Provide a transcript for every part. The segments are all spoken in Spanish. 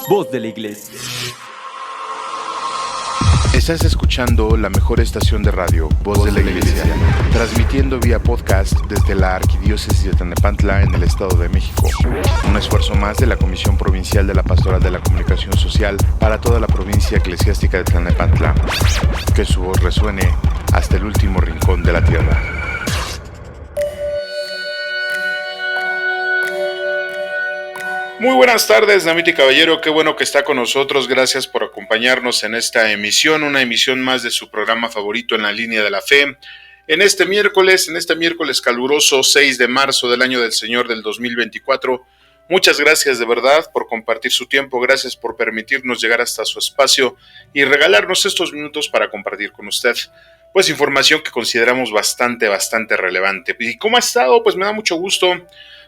Voz de la Iglesia. Estás escuchando la mejor estación de radio, Voz de la Iglesia, transmitiendo vía podcast desde la Arquidiócesis de Tlalnepantla en el Estado de México. Un esfuerzo más de la Comisión Provincial de la Pastoral de la Comunicación Social para toda la provincia eclesiástica de Tlalnepantla. Que su voz resuene hasta el último rincón de la tierra. Muy buenas tardes, damita y caballero, qué bueno que está con nosotros, gracias por acompañarnos en esta emisión, una emisión más de su programa favorito en la línea de la fe. En este miércoles caluroso 6 de marzo del año del Señor del 2024, muchas gracias de verdad por compartir su tiempo, gracias por permitirnos llegar hasta su espacio y regalarnos estos minutos para compartir con usted, pues información que consideramos bastante relevante. ¿Y cómo ha estado? Pues me da mucho gusto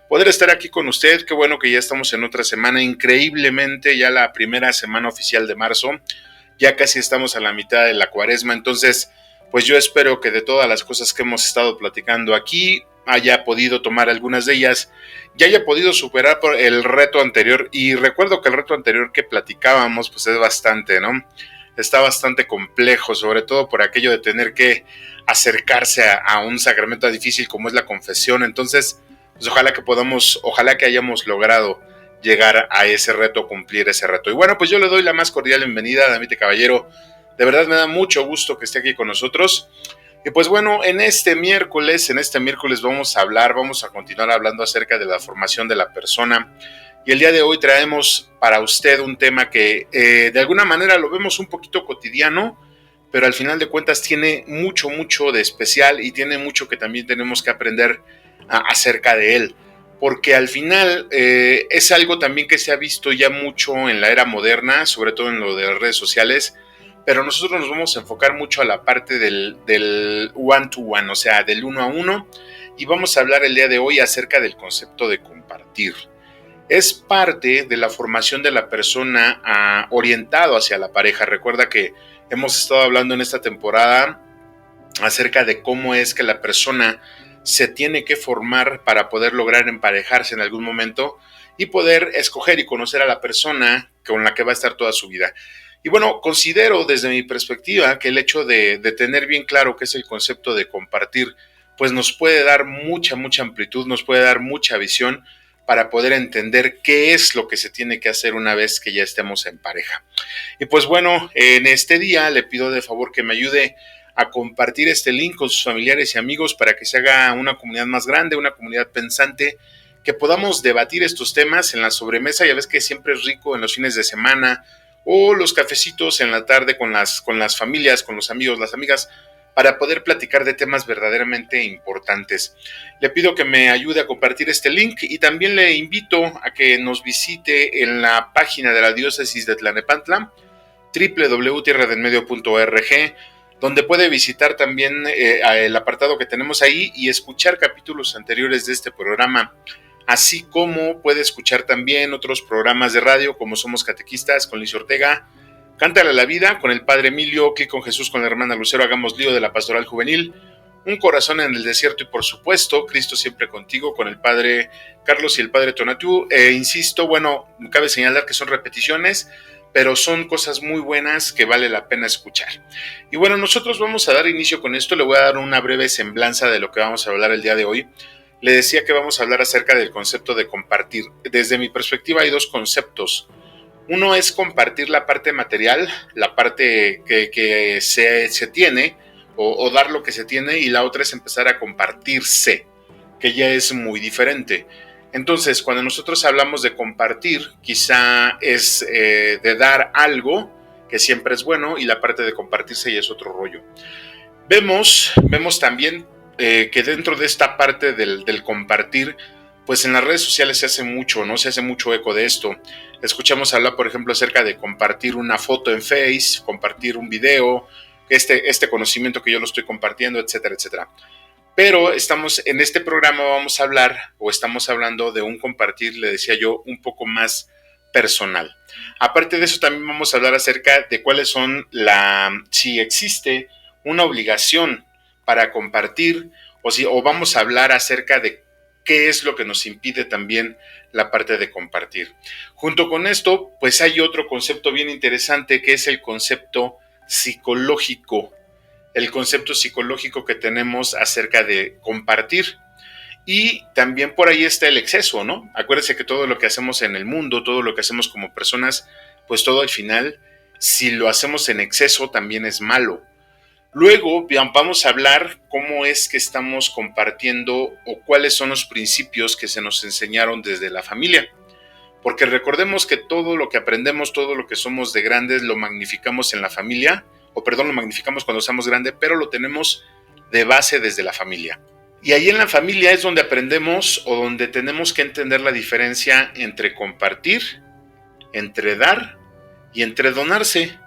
poder estar aquí con usted, qué bueno que ya estamos en otra semana, increíblemente ya la primera semana oficial de marzo, ya casi estamos a la mitad de la cuaresma, entonces pues yo espero que de todas las cosas que hemos estado platicando aquí, haya podido tomar algunas de ellas, ya haya podido superar por el reto anterior, y recuerdo que el reto anterior que platicábamos pues es bastante, ¿no? Está bastante complejo, sobre todo por aquello de tener que acercarse a un sacramento difícil como es la confesión, entonces pues ojalá que hayamos logrado llegar a ese reto, cumplir ese reto. Y bueno, pues yo le doy la más cordial bienvenida a damita caballero. De verdad me da mucho gusto que esté aquí con nosotros. Y pues bueno, en este miércoles vamos a continuar hablando acerca de la formación de la persona. Y el día de hoy traemos para usted un tema que de alguna manera lo vemos un poquito cotidiano, pero al final de cuentas tiene mucho de especial y tiene mucho que también tenemos que aprender acerca de él, porque al final es algo también que se ha visto ya mucho en la era moderna, sobre todo en lo de las redes sociales, pero nosotros nos vamos a enfocar mucho a la parte del one to one, o sea, del uno a uno, y vamos a hablar el día de hoy acerca del concepto de compartir. Es parte de la formación de la persona orientado hacia la pareja. Recuerda que hemos estado hablando en esta temporada acerca de cómo es que la persona se tiene que formar para poder lograr emparejarse en algún momento y poder escoger y conocer a la persona con la que va a estar toda su vida. Y bueno, considero desde mi perspectiva que el hecho de tener bien claro qué es el concepto de compartir, pues nos puede dar mucha amplitud, nos puede dar mucha visión para poder entender qué es lo que se tiene que hacer una vez que ya estemos en pareja. Y pues bueno, en este día le pido de favor que me ayude a compartir este link con sus familiares y amigos para que se haga una comunidad más grande, una comunidad pensante, que podamos debatir estos temas en la sobremesa. Ya ves que siempre es rico en los fines de semana o los cafecitos en la tarde con las familias, con los amigos, las amigas, para poder platicar de temas verdaderamente importantes. Le pido que me ayude a compartir este link y también le invito a que nos visite en la página de la Diócesis de Tlalnepantla, www.tierradelmedio.org, donde puede visitar también el apartado que tenemos ahí y escuchar capítulos anteriores de este programa, así como puede escuchar también otros programas de radio como Somos Catequistas con Liz Ortega, Cántale a la Vida con el Padre Emilio, Clic con Jesús con la hermana Lucero, Hagamos Lío de la Pastoral Juvenil, Un Corazón en el Desierto y por supuesto Cristo Siempre Contigo con el Padre Carlos y el Padre Tonatiuh. Insisto, bueno, cabe señalar que son repeticiones, pero son cosas muy buenas que vale la pena escuchar. Y bueno, nosotros vamos a dar inicio con esto. Le voy a dar una breve semblanza de lo que vamos a hablar el día de hoy. Le decía que vamos a hablar acerca del concepto de compartir. Desde mi perspectiva hay dos conceptos. Uno es compartir la parte material, la parte que se tiene, o dar lo que se tiene, y la otra es empezar a compartirse, que ya es muy diferente. Entonces, cuando nosotros hablamos de compartir, quizá es de dar algo, que siempre es bueno, y la parte de compartirse ya es otro rollo. Vemos también que dentro de esta parte del compartir, pues en las redes sociales se hace mucho, ¿no? Se hace mucho eco de esto. Escuchamos hablar, por ejemplo, acerca de compartir una foto en Face, compartir un video, este conocimiento que yo lo estoy compartiendo, etcétera, etcétera. Pero en este programa estamos hablando de un compartir, le decía yo, un poco más personal. Aparte de eso, también vamos a hablar acerca de cuáles son si existe una obligación para compartir, o vamos a hablar acerca de qué es lo que nos impide también la parte de compartir. Junto con esto, pues hay otro concepto bien interesante que es el concepto psicológico. El concepto psicológico que tenemos acerca de compartir. Y también por ahí está el exceso, ¿no? Acuérdense que todo lo que hacemos en el mundo, todo lo que hacemos como personas, pues todo al final, si lo hacemos en exceso, también es malo. Luego vamos a hablar cómo es que estamos compartiendo o cuáles son los principios que se nos enseñaron desde la familia. Porque recordemos que todo lo que aprendemos, todo lo que somos de grandes, lo magnificamos en la familia, lo magnificamos cuando somos grandes, pero lo tenemos de base desde la familia. Y ahí en la familia es donde aprendemos o donde tenemos que entender la diferencia entre compartir, entre dar y entre donarse,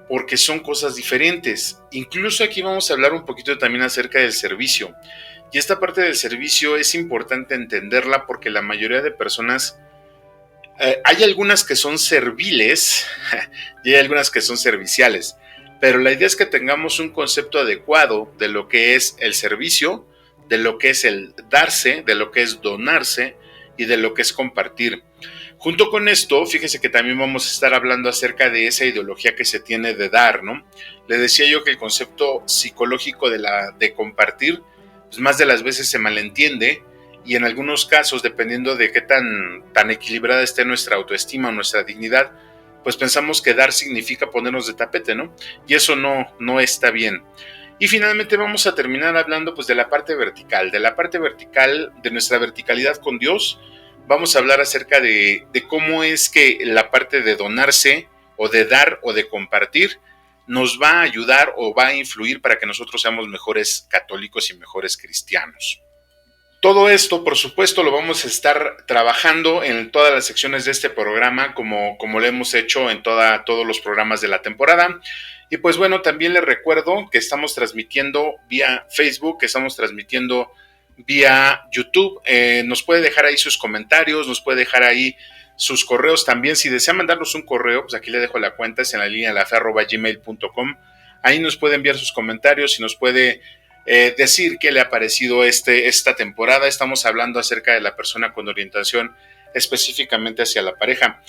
porque son cosas diferentes. Incluso aquí vamos a hablar un poquito también acerca del servicio. Y esta parte del servicio es importante entenderla porque la mayoría de personas, hay algunas que son serviles y hay algunas que son serviciales. Pero la idea es que tengamos un concepto adecuado de lo que es el servicio, de lo que es el darse, de lo que es donarse y de lo que es compartir. Junto con esto, fíjese que también vamos a estar hablando acerca de esa ideología que se tiene de dar, ¿no? Le decía yo que el concepto psicológico de compartir, pues más de las veces se malentiende y en algunos casos, dependiendo de qué tan equilibrada esté nuestra autoestima o nuestra dignidad, pues pensamos que dar significa ponernos de tapete, ¿no? Y eso no está bien. Y finalmente vamos a terminar hablando pues de la parte vertical, de nuestra verticalidad con Dios. Vamos a hablar acerca de cómo es que la parte de donarse o de dar o de compartir nos va a ayudar o va a influir para que nosotros seamos mejores católicos y mejores cristianos. Todo esto, por supuesto, lo vamos a estar trabajando en todas las secciones de este programa, como lo hemos hecho en todos los programas de la temporada. Y pues bueno, también les recuerdo que estamos transmitiendo vía Facebook, que estamos transmitiendo vía YouTube. Nos puede dejar ahí sus comentarios, nos puede dejar ahí sus correos también. Si desea mandarnos un correo, pues aquí le dejo la cuenta, es en la línea de la fe@gmail.com. Ahí nos puede enviar sus comentarios y nos puede decir qué le ha parecido esta temporada. Estamos hablando acerca de la persona con orientación específicamente hacia la pareja.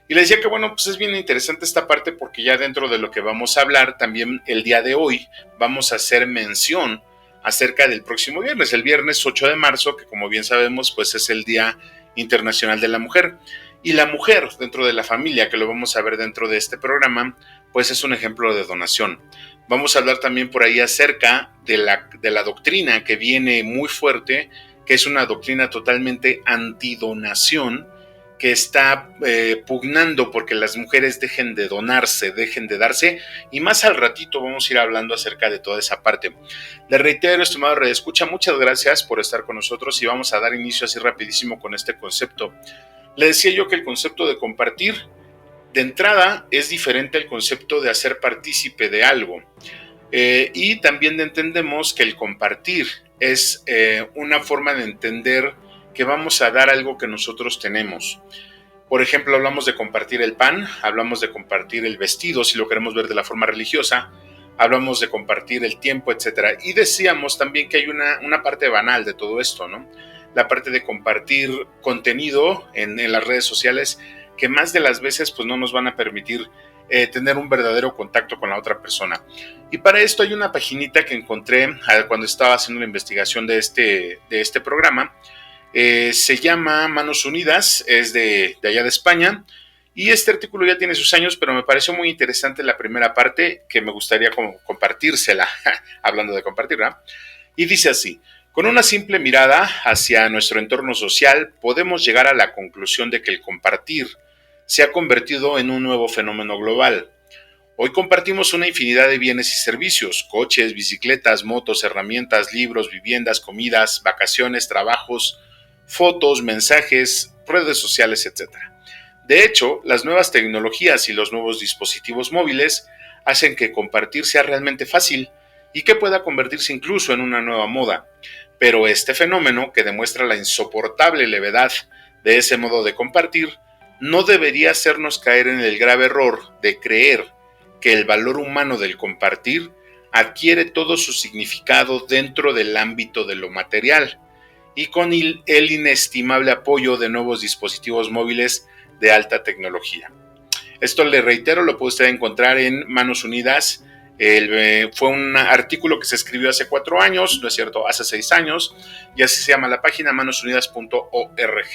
Y les decía que bueno, pues es bien interesante esta parte porque ya dentro de lo que vamos a hablar, también el día de hoy vamos a hacer mención acerca del próximo viernes, el viernes 8 de marzo, que como bien sabemos, pues es el Día Internacional de la Mujer. Y la mujer dentro de la familia, que lo vamos a ver dentro de este programa, pues es un ejemplo de donación. Vamos a hablar también por ahí acerca de la doctrina que viene muy fuerte, que es una doctrina totalmente antidonación, que está pugnando porque las mujeres dejen de donarse, dejen de darse, y más al ratito vamos a ir hablando acerca de toda esa parte. Les reitero, estimado redescucha, muchas gracias por estar con nosotros y vamos a dar inicio así rapidísimo con este concepto. Le decía yo que el concepto de compartir, de entrada, es diferente al concepto de hacer partícipe de algo. Y también entendemos que el compartir es una forma de entender que vamos a dar algo que nosotros tenemos. Por ejemplo, hablamos de compartir el pan, hablamos de compartir el vestido, si lo queremos ver de la forma religiosa, hablamos de compartir el tiempo, etc. Y decíamos también que hay una parte banal de todo esto, ¿no? La parte de compartir contenido en las redes sociales, que más de las veces pues no nos van a permitir tener un verdadero contacto con la otra persona. Y para esto hay una paginita que encontré cuando estaba haciendo la investigación de este programa. Se llama Manos Unidas, es de allá de España, y este artículo ya tiene sus años, pero me pareció muy interesante la primera parte que me gustaría compartírsela, hablando de compartir, ¿verdad? Y dice así: con una simple mirada hacia nuestro entorno social, podemos llegar a la conclusión de que el compartir se ha convertido en un nuevo fenómeno global. Hoy compartimos una infinidad de bienes y servicios: coches, bicicletas, motos, herramientas, libros, viviendas, comidas, vacaciones, trabajos, fotos, mensajes, redes sociales, etc. De hecho, las nuevas tecnologías y los nuevos dispositivos móviles hacen que compartir sea realmente fácil y que pueda convertirse incluso en una nueva moda. Pero este fenómeno, que demuestra la insoportable levedad de ese modo de compartir, no debería hacernos caer en el grave error de creer que el valor humano del compartir adquiere todo su significado dentro del ámbito de lo material, y con el inestimable apoyo de nuevos dispositivos móviles de alta tecnología. Esto, le reitero, lo puede usted encontrar en Manos Unidas. Fue un artículo que se escribió hace 4 años, no es cierto, hace 6 años, y así se llama la página, manosunidas.org.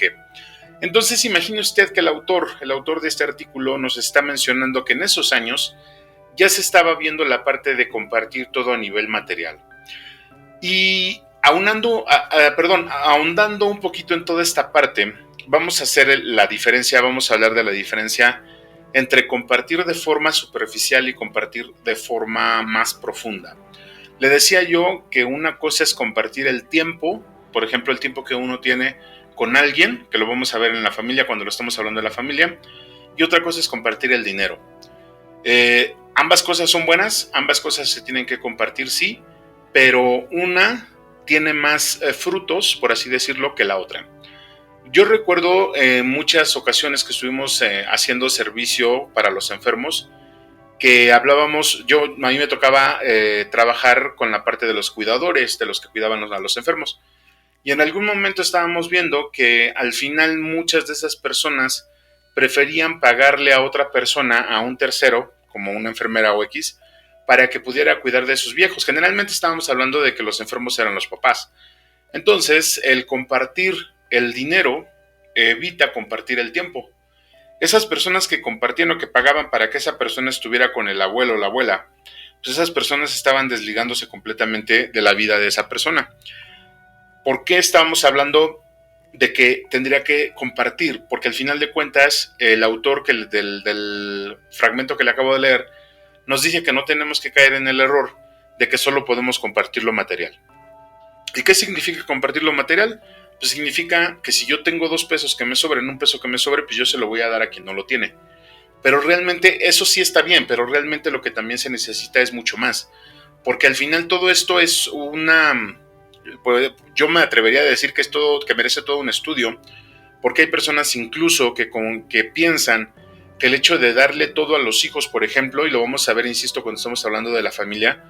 Entonces, imagine usted que el autor de este artículo nos está mencionando que en esos años ya se estaba viendo la parte de compartir todo a nivel material. Y ahondando un poquito en toda esta parte, vamos a hacer la diferencia, vamos a hablar de la diferencia entre compartir de forma superficial y compartir de forma más profunda. Le decía yo que una cosa es compartir el tiempo, por ejemplo, el tiempo que uno tiene con alguien, que lo vamos a ver en la familia cuando lo estamos hablando de la familia, y otra cosa es compartir el dinero. Ambas cosas son buenas, ambas cosas se tienen que compartir, sí, pero una tiene más frutos, por así decirlo, que la otra. Yo recuerdo muchas ocasiones que estuvimos haciendo servicio para los enfermos, que hablábamos, a mí me tocaba trabajar con la parte de los cuidadores, de los que cuidaban a los enfermos. Y en algún momento estábamos viendo que al final muchas de esas personas preferían pagarle a otra persona, a un tercero, como una enfermera o X, para que pudiera cuidar de sus viejos. Generalmente estábamos hablando de que los enfermos eran los papás. Entonces, el compartir el dinero evita compartir el tiempo. Esas personas que compartían o que pagaban para que esa persona estuviera con el abuelo o la abuela, pues esas personas estaban desligándose completamente de la vida de esa persona. ¿Por qué estábamos hablando de que tendría que compartir? Porque al final de cuentas, el autor del fragmento que le acabo de leer nos dice que no tenemos que caer en el error de que solo podemos compartir lo material. ¿Y qué significa compartir lo material? Pues significa que si yo tengo 2 pesos que me sobren, 1 peso que me sobre, pues yo se lo voy a dar a quien no lo tiene. Pero realmente eso sí está bien, pero realmente lo que también se necesita es mucho más. Porque al final todo esto es yo me atrevería a decir que merece todo un estudio, porque hay personas incluso que piensan que el hecho de darle todo a los hijos, por ejemplo, y lo vamos a ver, insisto, cuando estamos hablando de la familia,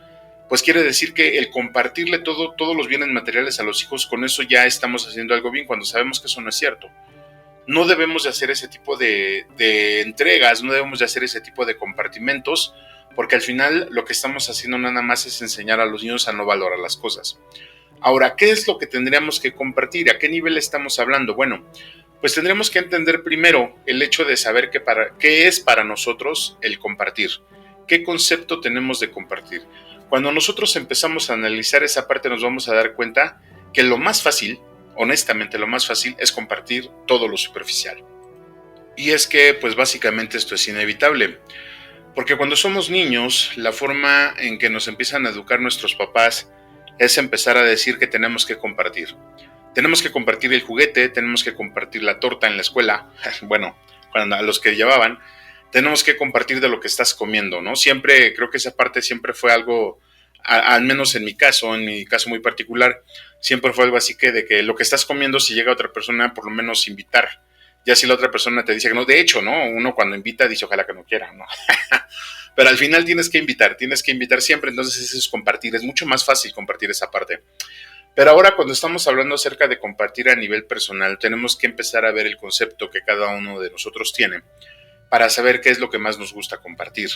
pues quiere decir que el compartirle todos los bienes materiales a los hijos, con eso ya estamos haciendo algo bien, cuando sabemos que eso no es cierto. No debemos de hacer ese tipo de entregas, no debemos de hacer ese tipo de compartimentos, porque al final lo que estamos haciendo nada más es enseñar a los niños a no valorar las cosas. Ahora, ¿qué es lo que tendríamos que compartir? ¿A qué nivel estamos hablando? Bueno, pues tendremos que entender primero el hecho de saber qué es para nosotros el compartir. ¿Qué concepto tenemos de compartir? Cuando nosotros empezamos a analizar esa parte, nos vamos a dar cuenta que lo más fácil, honestamente lo más fácil, es compartir todo lo superficial. Y es que, pues básicamente esto es inevitable. Porque cuando somos niños, la forma en que nos empiezan a educar nuestros papás es empezar a decir que tenemos que compartir. Tenemos que compartir el juguete, tenemos que compartir la torta en la escuela. Bueno, a los que llevaban, tenemos que compartir de lo que estás comiendo, ¿no? Siempre, creo que esa parte siempre fue algo, al menos en mi caso muy particular, siempre fue algo así de que lo que estás comiendo, si llega otra persona, por lo menos invitar. Ya si la otra persona te dice que no, de hecho, ¿no? Uno cuando invita dice ojalá que no quiera, ¿no? Pero al final tienes que invitar siempre, entonces eso es compartir, es mucho más fácil compartir esa parte. Pero ahora cuando estamos hablando acerca de compartir a nivel personal, tenemos que empezar a ver el concepto que cada uno de nosotros tiene para saber qué es lo que más nos gusta compartir.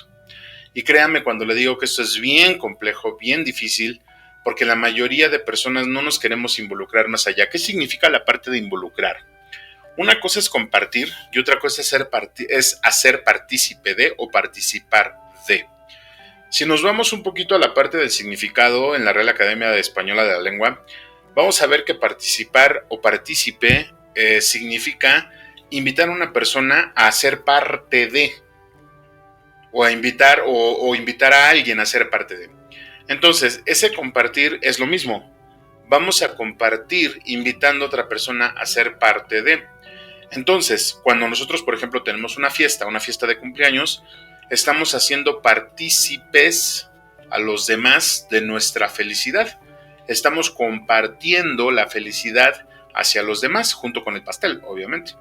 Y créanme cuando le digo que esto es bien complejo, bien difícil, porque la mayoría de personas no nos queremos involucrar más allá. ¿Qué significa la parte de involucrar? Una cosa es compartir y otra cosa es hacer partícipe de o participar de. Si nos vamos un poquito a la parte del significado en la Real Academia Española de la Lengua, vamos a ver que participar o partícipe significa invitar a una persona a ser parte de, o invitar a alguien a ser parte de. Entonces, ese compartir es lo mismo. Vamos a compartir invitando a otra persona a ser parte de. Entonces, cuando nosotros, por ejemplo, tenemos una fiesta de cumpleaños, estamos haciendo partícipes a los demás de nuestra felicidad. Estamos compartiendo la felicidad hacia los demás, junto con el pastel, obviamente.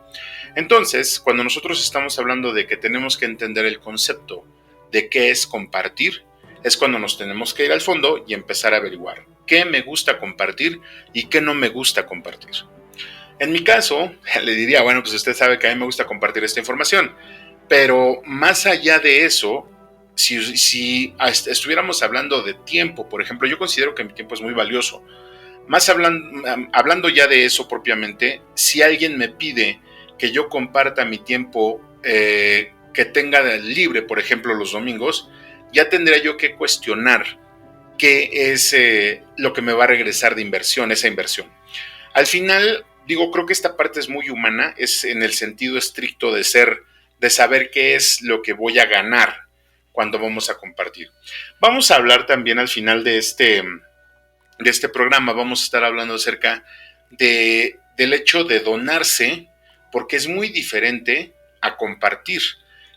Entonces, cuando nosotros estamos hablando de que tenemos que entender el concepto de qué es compartir, es cuando nos tenemos que ir al fondo y empezar a averiguar qué me gusta compartir y qué no me gusta compartir. En mi caso, le diría, bueno, pues usted sabe que a mí me gusta compartir esta información, pero más allá de eso, si estuviéramos hablando de tiempo, por ejemplo, yo considero que mi tiempo es muy valioso. Más hablando ya de eso propiamente, si alguien me pide que yo comparta mi tiempo que tenga libre, por ejemplo, los domingos, ya tendría yo que cuestionar qué es lo que me va a regresar de inversión, esa inversión. Al final, digo, creo que esta parte es muy humana, es en el sentido estricto de saber qué es lo que voy a ganar cuando vamos a compartir. Vamos a hablar también al final de este programa, vamos a estar hablando acerca del hecho de donarse, porque es muy diferente a compartir,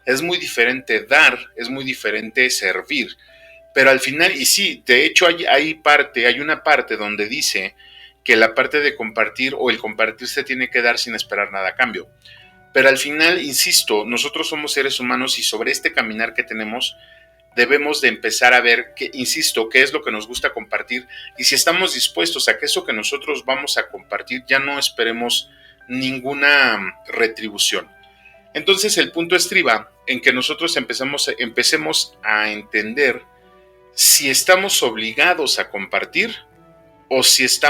es muy diferente dar, es muy diferente servir, pero al final, y sí, de hecho hay una parte donde dice que la parte de compartir o el compartir se tiene que dar sin esperar nada a cambio, pero al final, insisto, nosotros somos seres humanos y sobre este caminar que tenemos, debemos de empezar a ver, insisto, qué es lo que nos gusta compartir y si estamos dispuestos a que eso que nosotros vamos a compartir ya no esperemos ninguna retribución. Entonces el punto estriba en que nosotros empecemos a entender si estamos obligados a compartir o si si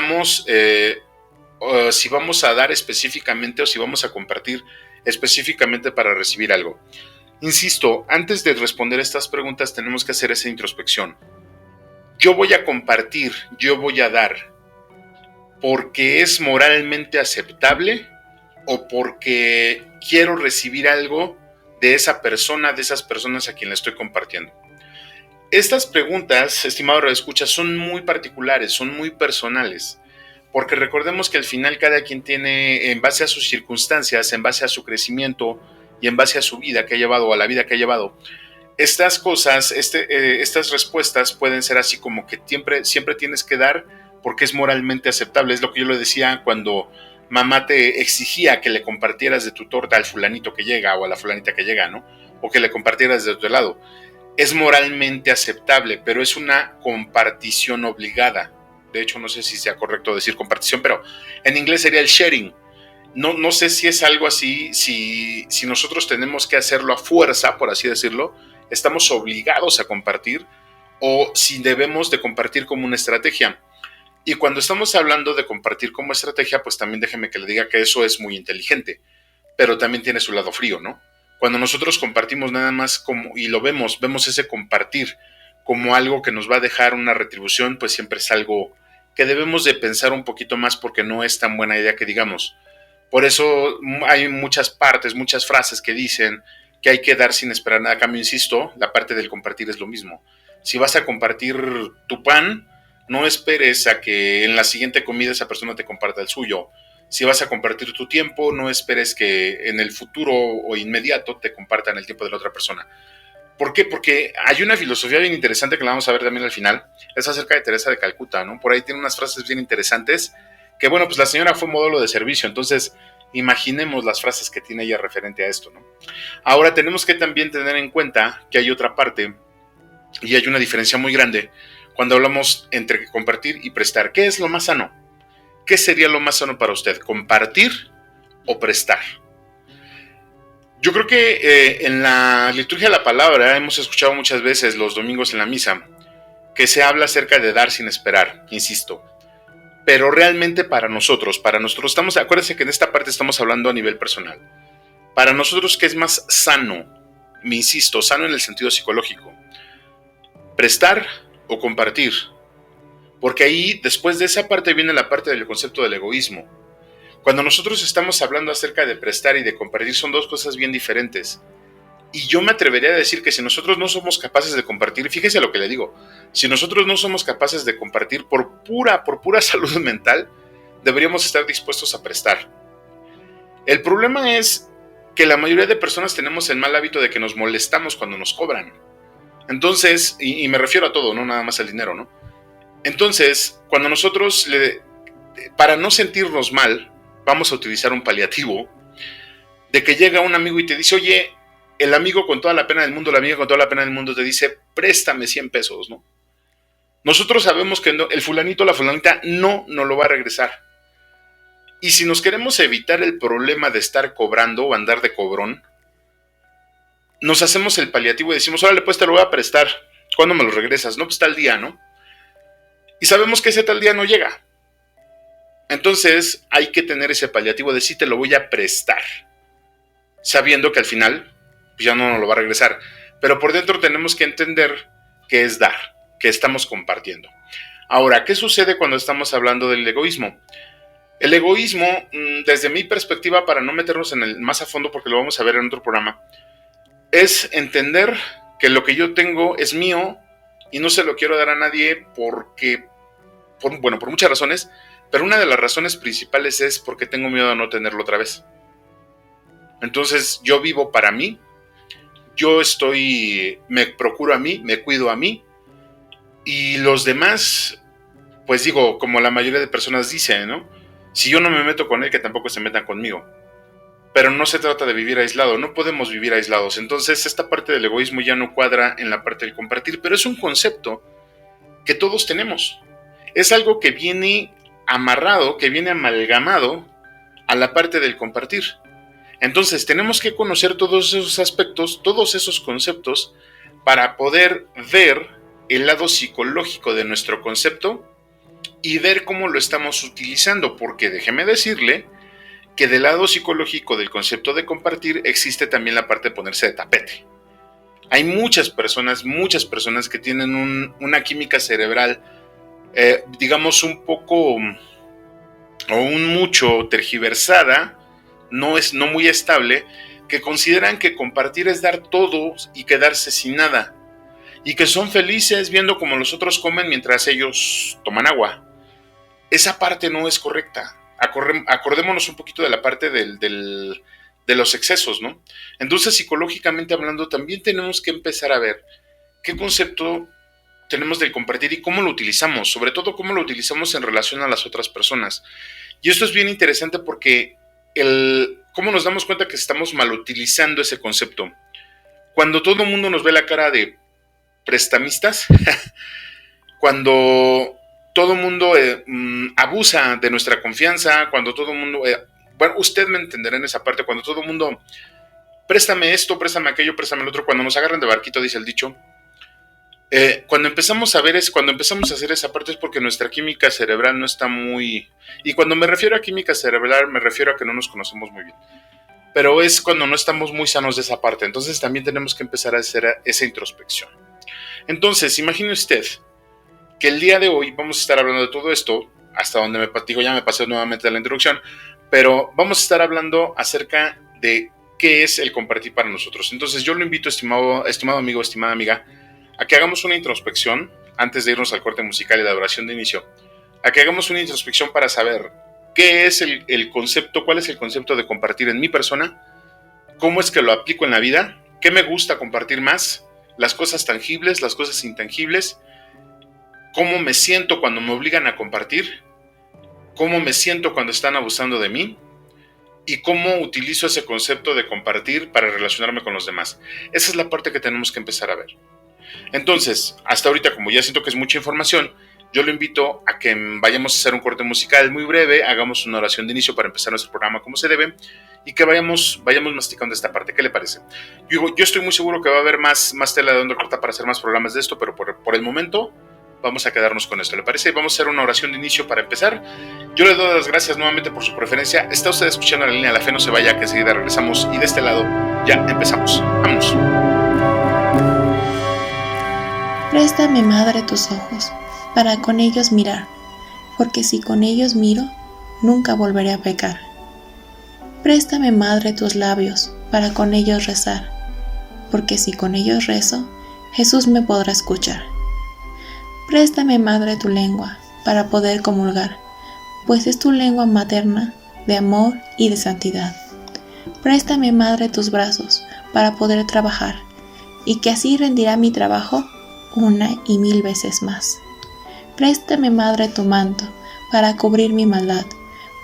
vamos a dar específicamente o si vamos a compartir específicamente para recibir algo. Insisto, antes de responder estas preguntas tenemos que hacer esa introspección. Yo voy a compartir, yo voy a dar, porque es moralmente aceptable o porque quiero recibir algo de esa persona, de esas personas a quien le estoy compartiendo. Estas preguntas, estimado radioescucha, son muy particulares, son muy personales, porque recordemos que al final cada quien tiene, en base a sus circunstancias, en base a su crecimiento y en base a su vida que ha llevado, a la vida que ha llevado, estas cosas, estas respuestas pueden ser así como que siempre tienes que dar porque es moralmente aceptable. Es lo que yo le decía cuando mamá te exigía que le compartieras de tu torta al fulanito que llega o a la fulanita que llega, ¿no? O que le compartieras de tu helado. Es moralmente aceptable, pero es una compartición obligada. De hecho, no sé si sea correcto decir compartición, pero en inglés sería el sharing. No sé si es algo así, si nosotros tenemos que hacerlo a fuerza, por así decirlo, estamos obligados a compartir o si debemos de compartir como una estrategia. Y cuando estamos hablando de compartir como estrategia, pues también déjeme que le diga que eso es muy inteligente, pero también tiene su lado frío, ¿no? Cuando nosotros compartimos nada más y lo vemos ese compartir como algo que nos va a dejar una retribución, pues siempre es algo que debemos de pensar un poquito más porque no es tan buena idea que digamos. Por eso hay muchas partes, muchas frases que dicen que hay que dar sin esperar nada a cambio. Insisto, la parte del compartir es lo mismo. Si vas a compartir tu pan, no esperes a que en la siguiente comida esa persona te comparta el suyo. Si vas a compartir tu tiempo, no esperes que en el futuro o inmediato te compartan el tiempo de la otra persona. ¿Por qué? Porque hay una filosofía bien interesante que la vamos a ver también al final. Es acerca de Teresa de Calcuta, ¿no? Por ahí tiene unas frases bien interesantes que, bueno, pues la señora fue modelo de servicio, entonces imaginemos las frases que tiene ella referente a esto, ¿no? Ahora tenemos que también tener en cuenta que hay otra parte y hay una diferencia muy grande cuando hablamos entre compartir y prestar. ¿Qué es lo más sano? ¿Qué sería lo más sano para usted? ¿Compartir o prestar? Yo creo que en la liturgia de la palabra hemos escuchado muchas veces los domingos en la misa que se habla acerca de dar sin esperar, insisto. Pero realmente para nosotros acuérdense que en esta parte estamos hablando a nivel personal. Para nosotros, ¿qué es más sano? Me insisto, sano en el sentido psicológico. ¿Prestar o compartir? Porque ahí, después de esa parte, viene la parte del concepto del egoísmo. Cuando nosotros estamos hablando acerca de prestar y de compartir, son dos cosas bien diferentes. Y yo me atrevería a decir que si nosotros no somos capaces de compartir, fíjese lo que le digo, si nosotros no somos capaces de compartir por pura salud mental, deberíamos estar dispuestos a prestar. El problema es que la mayoría de personas tenemos el mal hábito de que nos molestamos cuando nos cobran. Entonces, y me refiero a todo, no nada más al dinero, ¿no? Entonces, cuando nosotros, para no sentirnos mal, vamos a utilizar un paliativo de que llega un amigo y te dice, oye, el amigo con toda la pena del mundo, la amiga con toda la pena del mundo te dice, préstame 100 pesos, ¿no? Nosotros sabemos que el fulanito o la fulanita no nos lo va a regresar. Y si nos queremos evitar el problema de estar cobrando o andar de cobrón, nos hacemos el paliativo y decimos, órale, pues te lo voy a prestar. ¿Cuándo me lo regresas? No, pues tal día, ¿no? Y sabemos que ese tal día no llega. Entonces hay que tener ese paliativo de sí te lo voy a prestar, sabiendo que al final pues ya no nos lo va a regresar. Pero por dentro tenemos que entender que es dar, que estamos compartiendo. Ahora, ¿qué sucede cuando estamos hablando del egoísmo? El egoísmo, desde mi perspectiva, para no meternos en el más a fondo porque lo vamos a ver en otro programa, es entender que lo que yo tengo es mío y no se lo quiero dar a nadie porque, por muchas razones, pero una de las razones principales es porque tengo miedo a no tenerlo otra vez. Entonces yo vivo para mí, me procuro a mí, me cuido a mí, y los demás, pues digo, como la mayoría de personas dicen, ¿no? Si yo no me meto con él, que tampoco se metan conmigo. Pero no se trata de vivir aislado, no podemos vivir aislados. Entonces esta parte del egoísmo ya no cuadra en la parte del compartir, pero es un concepto que todos tenemos. Es algo que viene amarrado, que viene amalgamado a la parte del compartir. Entonces tenemos que conocer todos esos aspectos, todos esos conceptos, para poder ver el lado psicológico de nuestro concepto y ver cómo lo estamos utilizando, porque déjeme decirle que del lado psicológico del concepto de compartir existe también la parte de ponerse de tapete. Hay muchas personas que tienen una química cerebral, digamos un poco o un mucho tergiversada, no muy estable, que consideran que compartir es dar todo y quedarse sin nada, y que son felices viendo cómo los otros comen mientras ellos toman agua. Esa parte no es correcta. Acordémonos un poquito de la parte de los excesos, ¿no? Entonces, psicológicamente hablando, también tenemos que empezar a ver qué concepto tenemos del compartir y cómo lo utilizamos, sobre todo cómo lo utilizamos en relación a las otras personas. Y esto es bien interesante porque cómo nos damos cuenta que estamos mal utilizando ese concepto. Cuando todo el mundo nos ve la cara de prestamistas, cuando todo el mundo abusa de nuestra confianza, cuando todo el mundo, bueno, usted me entenderá en esa parte, cuando todo el mundo, préstame esto, préstame aquello, préstame el otro, cuando nos agarran de barquito, dice el dicho, cuando empezamos a hacer esa parte es porque nuestra química cerebral no está muy, y cuando me refiero a química cerebral, me refiero a que no nos conocemos muy bien, pero es cuando no estamos muy sanos de esa parte. Entonces también tenemos que empezar a hacer esa introspección. Entonces, imagine usted que el día de hoy vamos a estar hablando de todo esto, hasta donde ya me pasé nuevamente de la introducción, pero vamos a estar hablando acerca de qué es el compartir para nosotros. Entonces yo lo invito, estimado amigo, estimada amiga, a que hagamos una introspección, antes de irnos al corte musical y la oración de inicio, a que hagamos una introspección para saber qué es el concepto, cuál es el concepto de compartir en mi persona, cómo es que lo aplico en la vida, qué me gusta compartir más, las cosas tangibles, las cosas intangibles, cómo me siento cuando me obligan a compartir, cómo me siento cuando están abusando de mí y cómo utilizo ese concepto de compartir para relacionarme con los demás. Esa es la parte que tenemos que empezar a ver. Entonces, hasta ahorita, como ya siento que es mucha información, yo lo invito a que vayamos a hacer un corte musical muy breve, hagamos una oración de inicio para empezar nuestro programa como se debe y que vayamos masticando esta parte. ¿Qué le parece? Yo estoy muy seguro que va a haber más tela de donde cortar para hacer más programas de esto, pero por el momento vamos a quedarnos con esto, ¿le parece? Vamos a hacer una oración de inicio para empezar. Yo le doy las gracias nuevamente por su preferencia. Está usted escuchando la línea de la fe, no se vaya, que enseguida regresamos y de este lado ya empezamos. Vámonos. Préstame, Madre, tus ojos, para con ellos mirar, porque si con ellos miro, nunca volveré a pecar. Préstame, Madre, tus labios, para con ellos rezar, porque si con ellos rezo, Jesús me podrá escuchar. Préstame, Madre, tu lengua, para poder comulgar, pues es tu lengua materna de amor y de santidad. Préstame, Madre, tus brazos, para poder trabajar, y que así rendirá mi trabajo una y mil veces más. Préstame, Madre, tu manto, para cubrir mi maldad,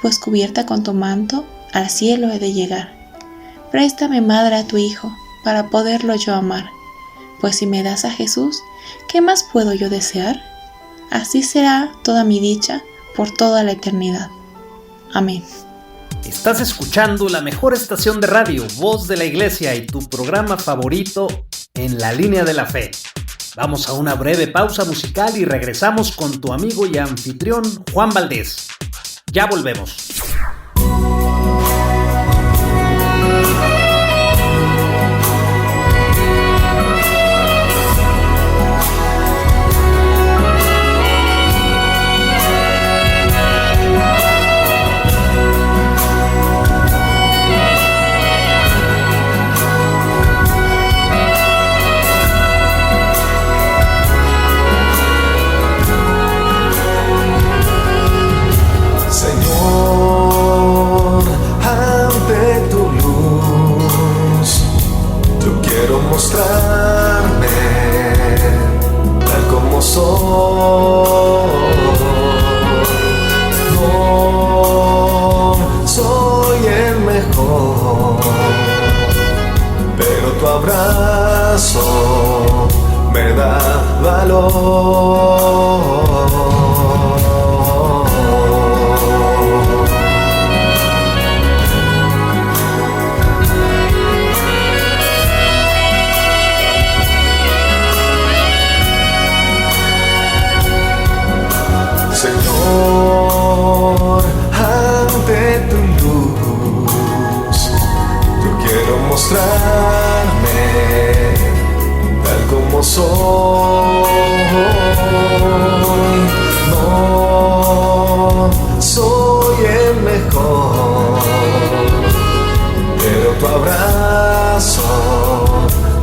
pues cubierta con tu manto, al cielo he de llegar. Préstame, Madre, a tu Hijo, para poderlo yo amar, pues si me das a Jesús, ¿qué más puedo yo desear? Así será toda mi dicha por toda la eternidad. Amén. Estás escuchando la mejor estación de radio, Voz de la Iglesia, y tu programa favorito, En la Línea de la Fe. Vamos a una breve pausa musical y regresamos con tu amigo y anfitrión Juan Valdés. Ya volvemos. Mostrarme tal como soy. No soy el mejor, pero tu abrazo me da valor. Señor, ante tu luz, yo quiero mostrarme tal como soy. No soy el mejor, pero tu abrazo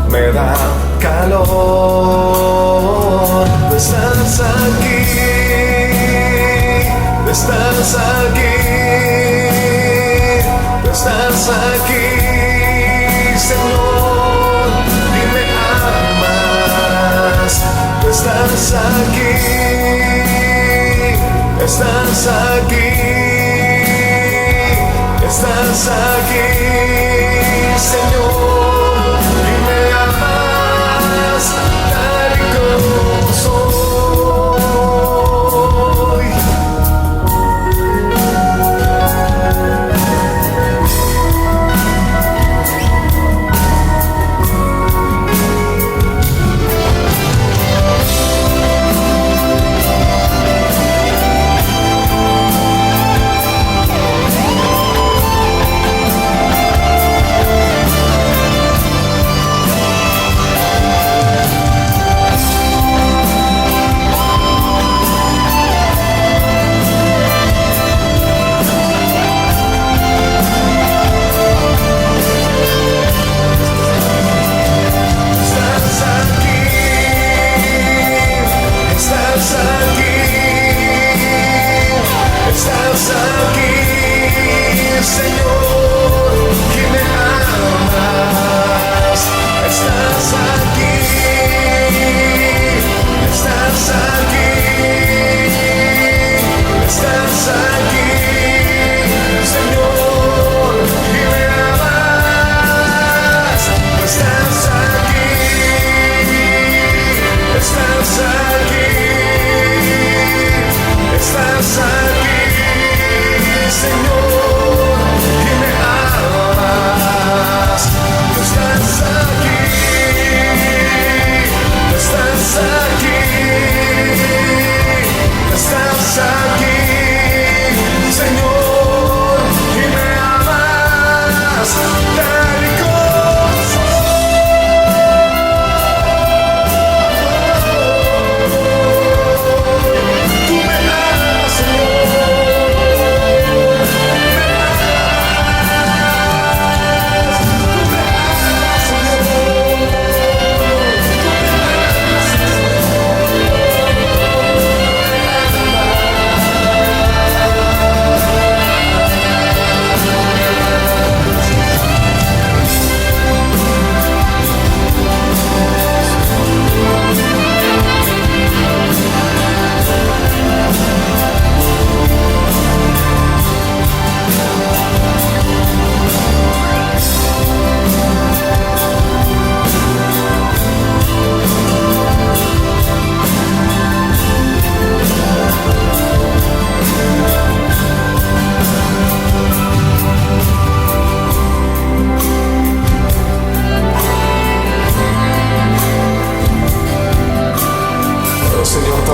me da calor. Estás aquí. Estás aquí, tú estás aquí, Señor, y me amas. Tú estás aquí, estás aquí, estás aquí, Señor, y me amas tal y como soy.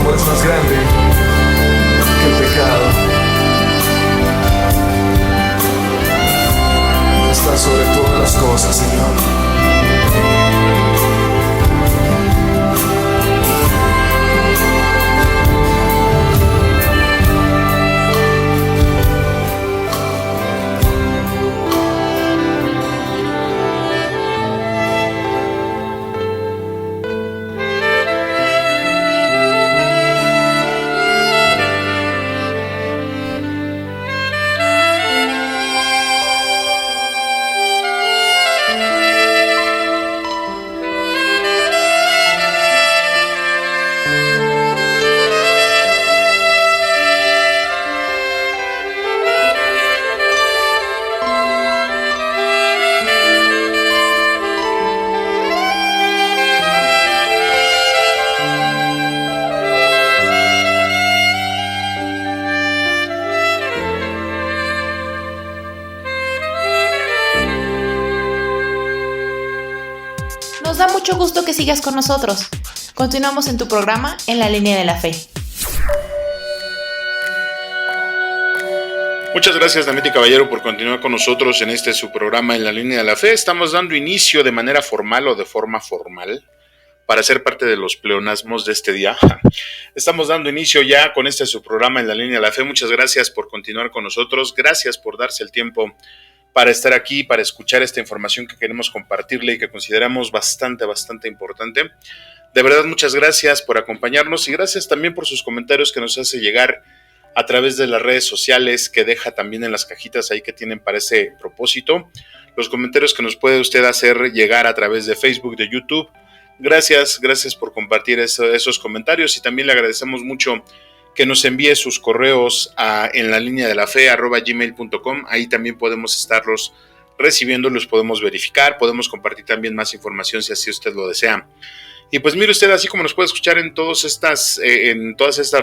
amor es más grande que el pecado. Está sobre todas las cosas, Señor. Nos da mucho gusto que sigas con nosotros. Continuamos en tu programa En la Línea de la Fe. Muchas gracias, Damiti Caballero, por continuar con nosotros en su programa En la Línea de la Fe. Estamos dando inicio de manera formal o de forma formal para ser parte de los pleonasmos de este día. Estamos dando inicio ya con su programa En la Línea de la Fe. Muchas gracias por continuar con nosotros. Gracias por darse el tiempo para estar aquí, para escuchar esta información que queremos compartirle y que consideramos bastante importante. De verdad, muchas gracias por acompañarnos y gracias también por sus comentarios que nos hace llegar a través de las redes sociales, que deja también en las cajitas ahí que tienen para ese propósito. Los comentarios que nos puede usted hacer llegar a través de Facebook, de YouTube. Gracias por compartir esos comentarios y también le agradecemos mucho que nos envíe sus correos a enlaliniadelafe@gmail.com. Ahí también podemos estarlos recibiendo, los podemos verificar, podemos compartir también más información si así usted lo desea. Y pues mire usted, así como nos puede escuchar en todas estas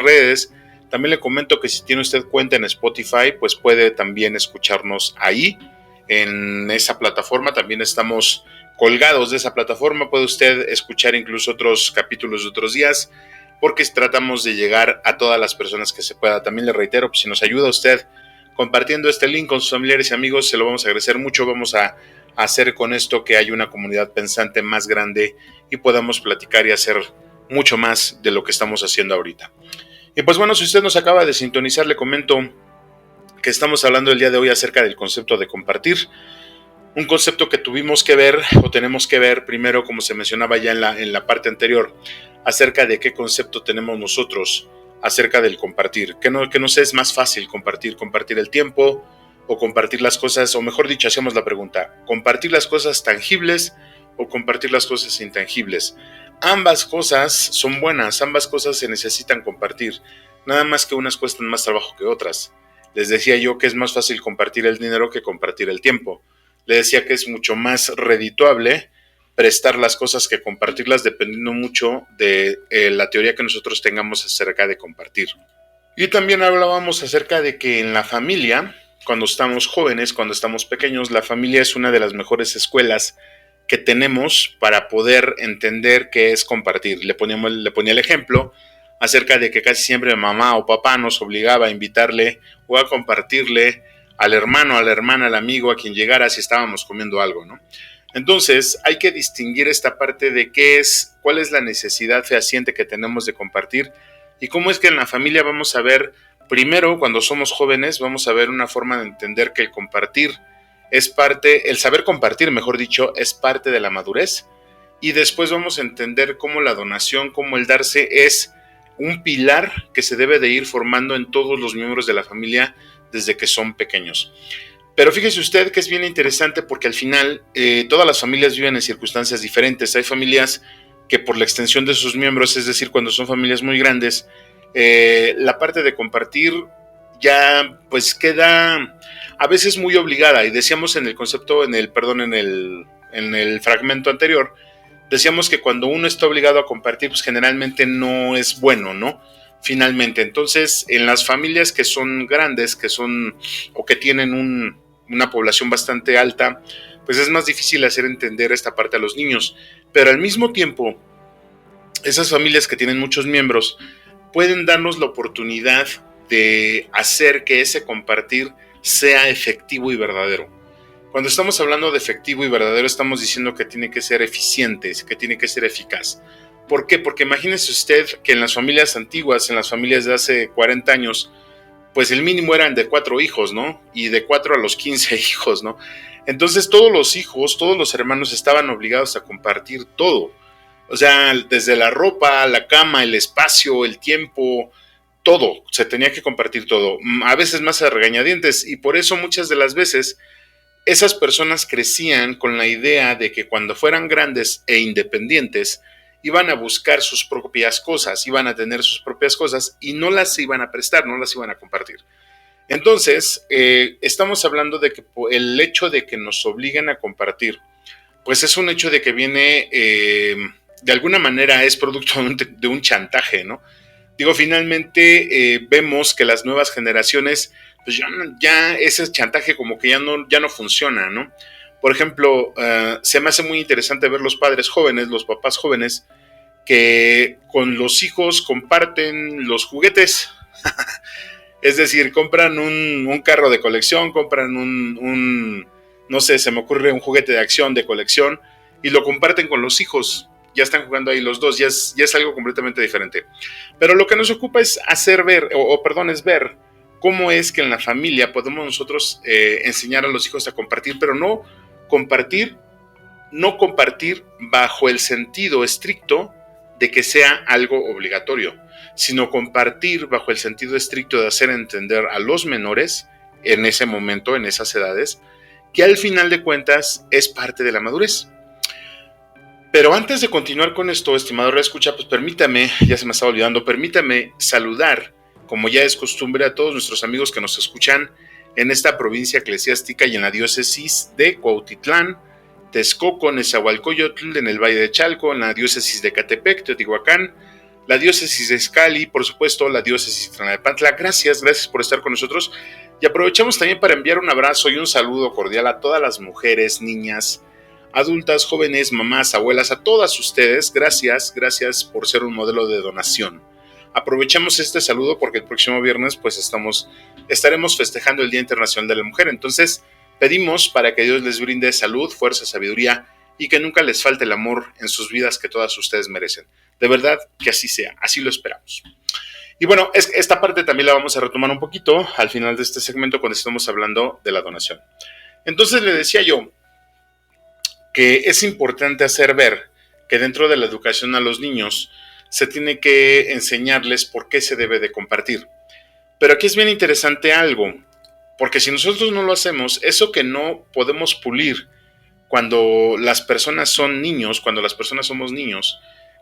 redes, también le comento que si tiene usted cuenta en Spotify, pues puede también escucharnos ahí, en esa plataforma. También estamos colgados de esa plataforma, puede usted escuchar incluso otros capítulos de otros días, porque tratamos de llegar a todas las personas que se pueda. También le reitero, pues si nos ayuda usted compartiendo este link con sus familiares y amigos, se lo vamos a agradecer mucho. Vamos a hacer con esto que haya una comunidad pensante más grande y podamos platicar y hacer mucho más de lo que estamos haciendo ahorita. Y pues bueno, si usted nos acaba de sintonizar, le comento que estamos hablando el día de hoy acerca del concepto de compartir. Un concepto que tuvimos que ver o tenemos que ver primero, como se mencionaba ya en la parte anterior, acerca de qué concepto tenemos nosotros acerca del compartir. ¿Qué nos es más fácil compartir el tiempo o compartir las cosas? O mejor dicho, hacemos la pregunta, ¿compartir las cosas tangibles o compartir las cosas intangibles? Ambas cosas son buenas, ambas cosas se necesitan compartir, nada más que unas cuestan más trabajo que otras. Les decía yo que es más fácil compartir el dinero que compartir el tiempo. Les decía que es mucho más redituable prestar las cosas que compartirlas, dependiendo mucho de la teoría que nosotros tengamos acerca de compartir. Y también hablábamos acerca de que en la familia, cuando estamos jóvenes, cuando estamos pequeños, la familia es una de las mejores escuelas que tenemos para poder entender qué es compartir. Le ponía el ejemplo acerca de que casi siempre mamá o papá nos obligaba a invitarle o a compartirle al hermano, a la hermana, al amigo, a quien llegara si estábamos comiendo algo, ¿no? Entonces hay que distinguir esta parte de cuál es la necesidad fehaciente que tenemos de compartir y cómo es que en la familia vamos a ver, primero cuando somos jóvenes, vamos a ver una forma de entender que el compartir es parte, el saber compartir, mejor dicho, es parte de la madurez, y después vamos a entender cómo la donación, cómo el darse es un pilar que se debe de ir formando en todos los miembros de la familia desde que son pequeños. Pero fíjese usted que es bien interesante porque al final todas las familias viven en circunstancias diferentes. Hay familias que por la extensión de sus miembros, es decir, cuando son familias muy grandes, la parte de compartir ya pues queda a veces muy obligada. Y decíamos en el concepto, en el fragmento anterior, decíamos que cuando uno está obligado a compartir, pues generalmente no es bueno, ¿no? Finalmente, entonces en las familias que son grandes, que son o que tienen una población bastante alta, pues es más difícil hacer entender esta parte a los niños. Pero al mismo tiempo, esas familias que tienen muchos miembros, pueden darnos la oportunidad de hacer que ese compartir sea efectivo y verdadero. Cuando estamos hablando de efectivo y verdadero, estamos diciendo que tiene que ser eficiente, que tiene que ser eficaz. ¿Por qué? Porque imagínese usted que en las familias antiguas, en las familias de hace 40 años, pues el mínimo eran de 4 hijos, ¿no? Y de 4 a los 15 hijos, ¿no? Entonces todos los hijos, todos los hermanos estaban obligados a compartir todo. O sea, desde la ropa, la cama, el espacio, el tiempo, todo. Se tenía que compartir todo. A veces más a regañadientes. Y por eso muchas de las veces esas personas crecían con la idea de que cuando fueran grandes e independientes, iban a buscar sus propias cosas, iban a tener sus propias cosas y no las iban a prestar, no las iban a compartir. Entonces, estamos hablando de que el hecho de que nos obliguen a compartir, pues es un hecho de que viene, de alguna manera es producto de un chantaje, ¿no? Digo, finalmente vemos que las nuevas generaciones, pues ya ese chantaje como que ya no funciona, ¿no? Por ejemplo, se me hace muy interesante ver los padres jóvenes, los papás jóvenes, que con los hijos comparten los juguetes. Es decir, compran un carro de colección, compran no sé, se me ocurre un juguete de acción de colección y lo comparten con los hijos. Ya están jugando ahí los dos, ya es algo completamente diferente. Pero lo que nos ocupa es hacer ver, es ver cómo es que en la familia podemos nosotros enseñar a los hijos a compartir, pero no compartir bajo el sentido estricto de que sea algo obligatorio, sino compartir bajo el sentido estricto de hacer entender a los menores en ese momento, en esas edades, que al final de cuentas es parte de la madurez. Pero antes de continuar con esto, estimado reescucha, pues permítame, ya se me estaba olvidando, permítame saludar, como ya es costumbre, a todos nuestros amigos que nos escuchan en esta provincia eclesiástica y en la diócesis de Cuautitlán, Texcoco, Nezahualcóyotl, en el Valle de Chalco, en la diócesis de Catepec, Teotihuacán, la diócesis de Izcalli, por supuesto, la diócesis de Tlalnepantla. Gracias por estar con nosotros. Y aprovechamos también para enviar un abrazo y un saludo cordial a todas las mujeres, niñas, adultas, jóvenes, mamás, abuelas, a todas ustedes. Gracias por ser un modelo de donación. Aprovechamos este saludo porque el próximo viernes pues estaremos festejando el Día Internacional de la Mujer. Entonces pedimos para que Dios les brinde salud, fuerza, sabiduría y que nunca les falte el amor en sus vidas que todas ustedes merecen. De verdad que así sea, así lo esperamos. Y bueno, esta parte también la vamos a retomar un poquito al final de este segmento cuando estamos hablando de la donación. Entonces le decía yo que es importante hacer ver que dentro de la educación a los niños se tiene que enseñarles por qué se debe de compartir. Pero aquí es bien interesante algo, porque si nosotros no lo hacemos, eso que no podemos pulir cuando las personas son niños, cuando las personas somos niños,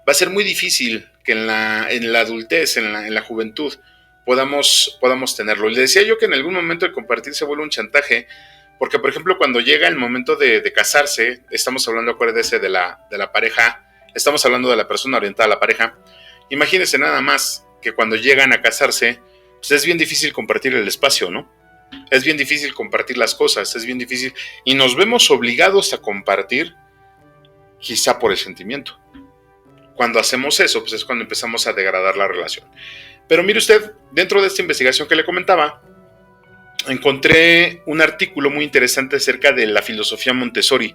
va a ser muy difícil que en la adultez, en la juventud, podamos tenerlo. Le decía yo que en algún momento el compartir se vuelve un chantaje, porque por ejemplo cuando llega el momento de casarse, estamos hablando, acuérdese, de la pareja, estamos hablando de la persona orientada a la pareja. Imagínense nada más que cuando llegan a casarse, pues es bien difícil compartir el espacio, ¿no? Es bien difícil compartir las cosas, es bien difícil. Y nos vemos obligados a compartir, quizá por el sentimiento. Cuando hacemos eso, pues es cuando empezamos a degradar la relación. Pero mire usted, dentro de esta investigación que le comentaba, encontré un artículo muy interesante acerca de la filosofía Montessori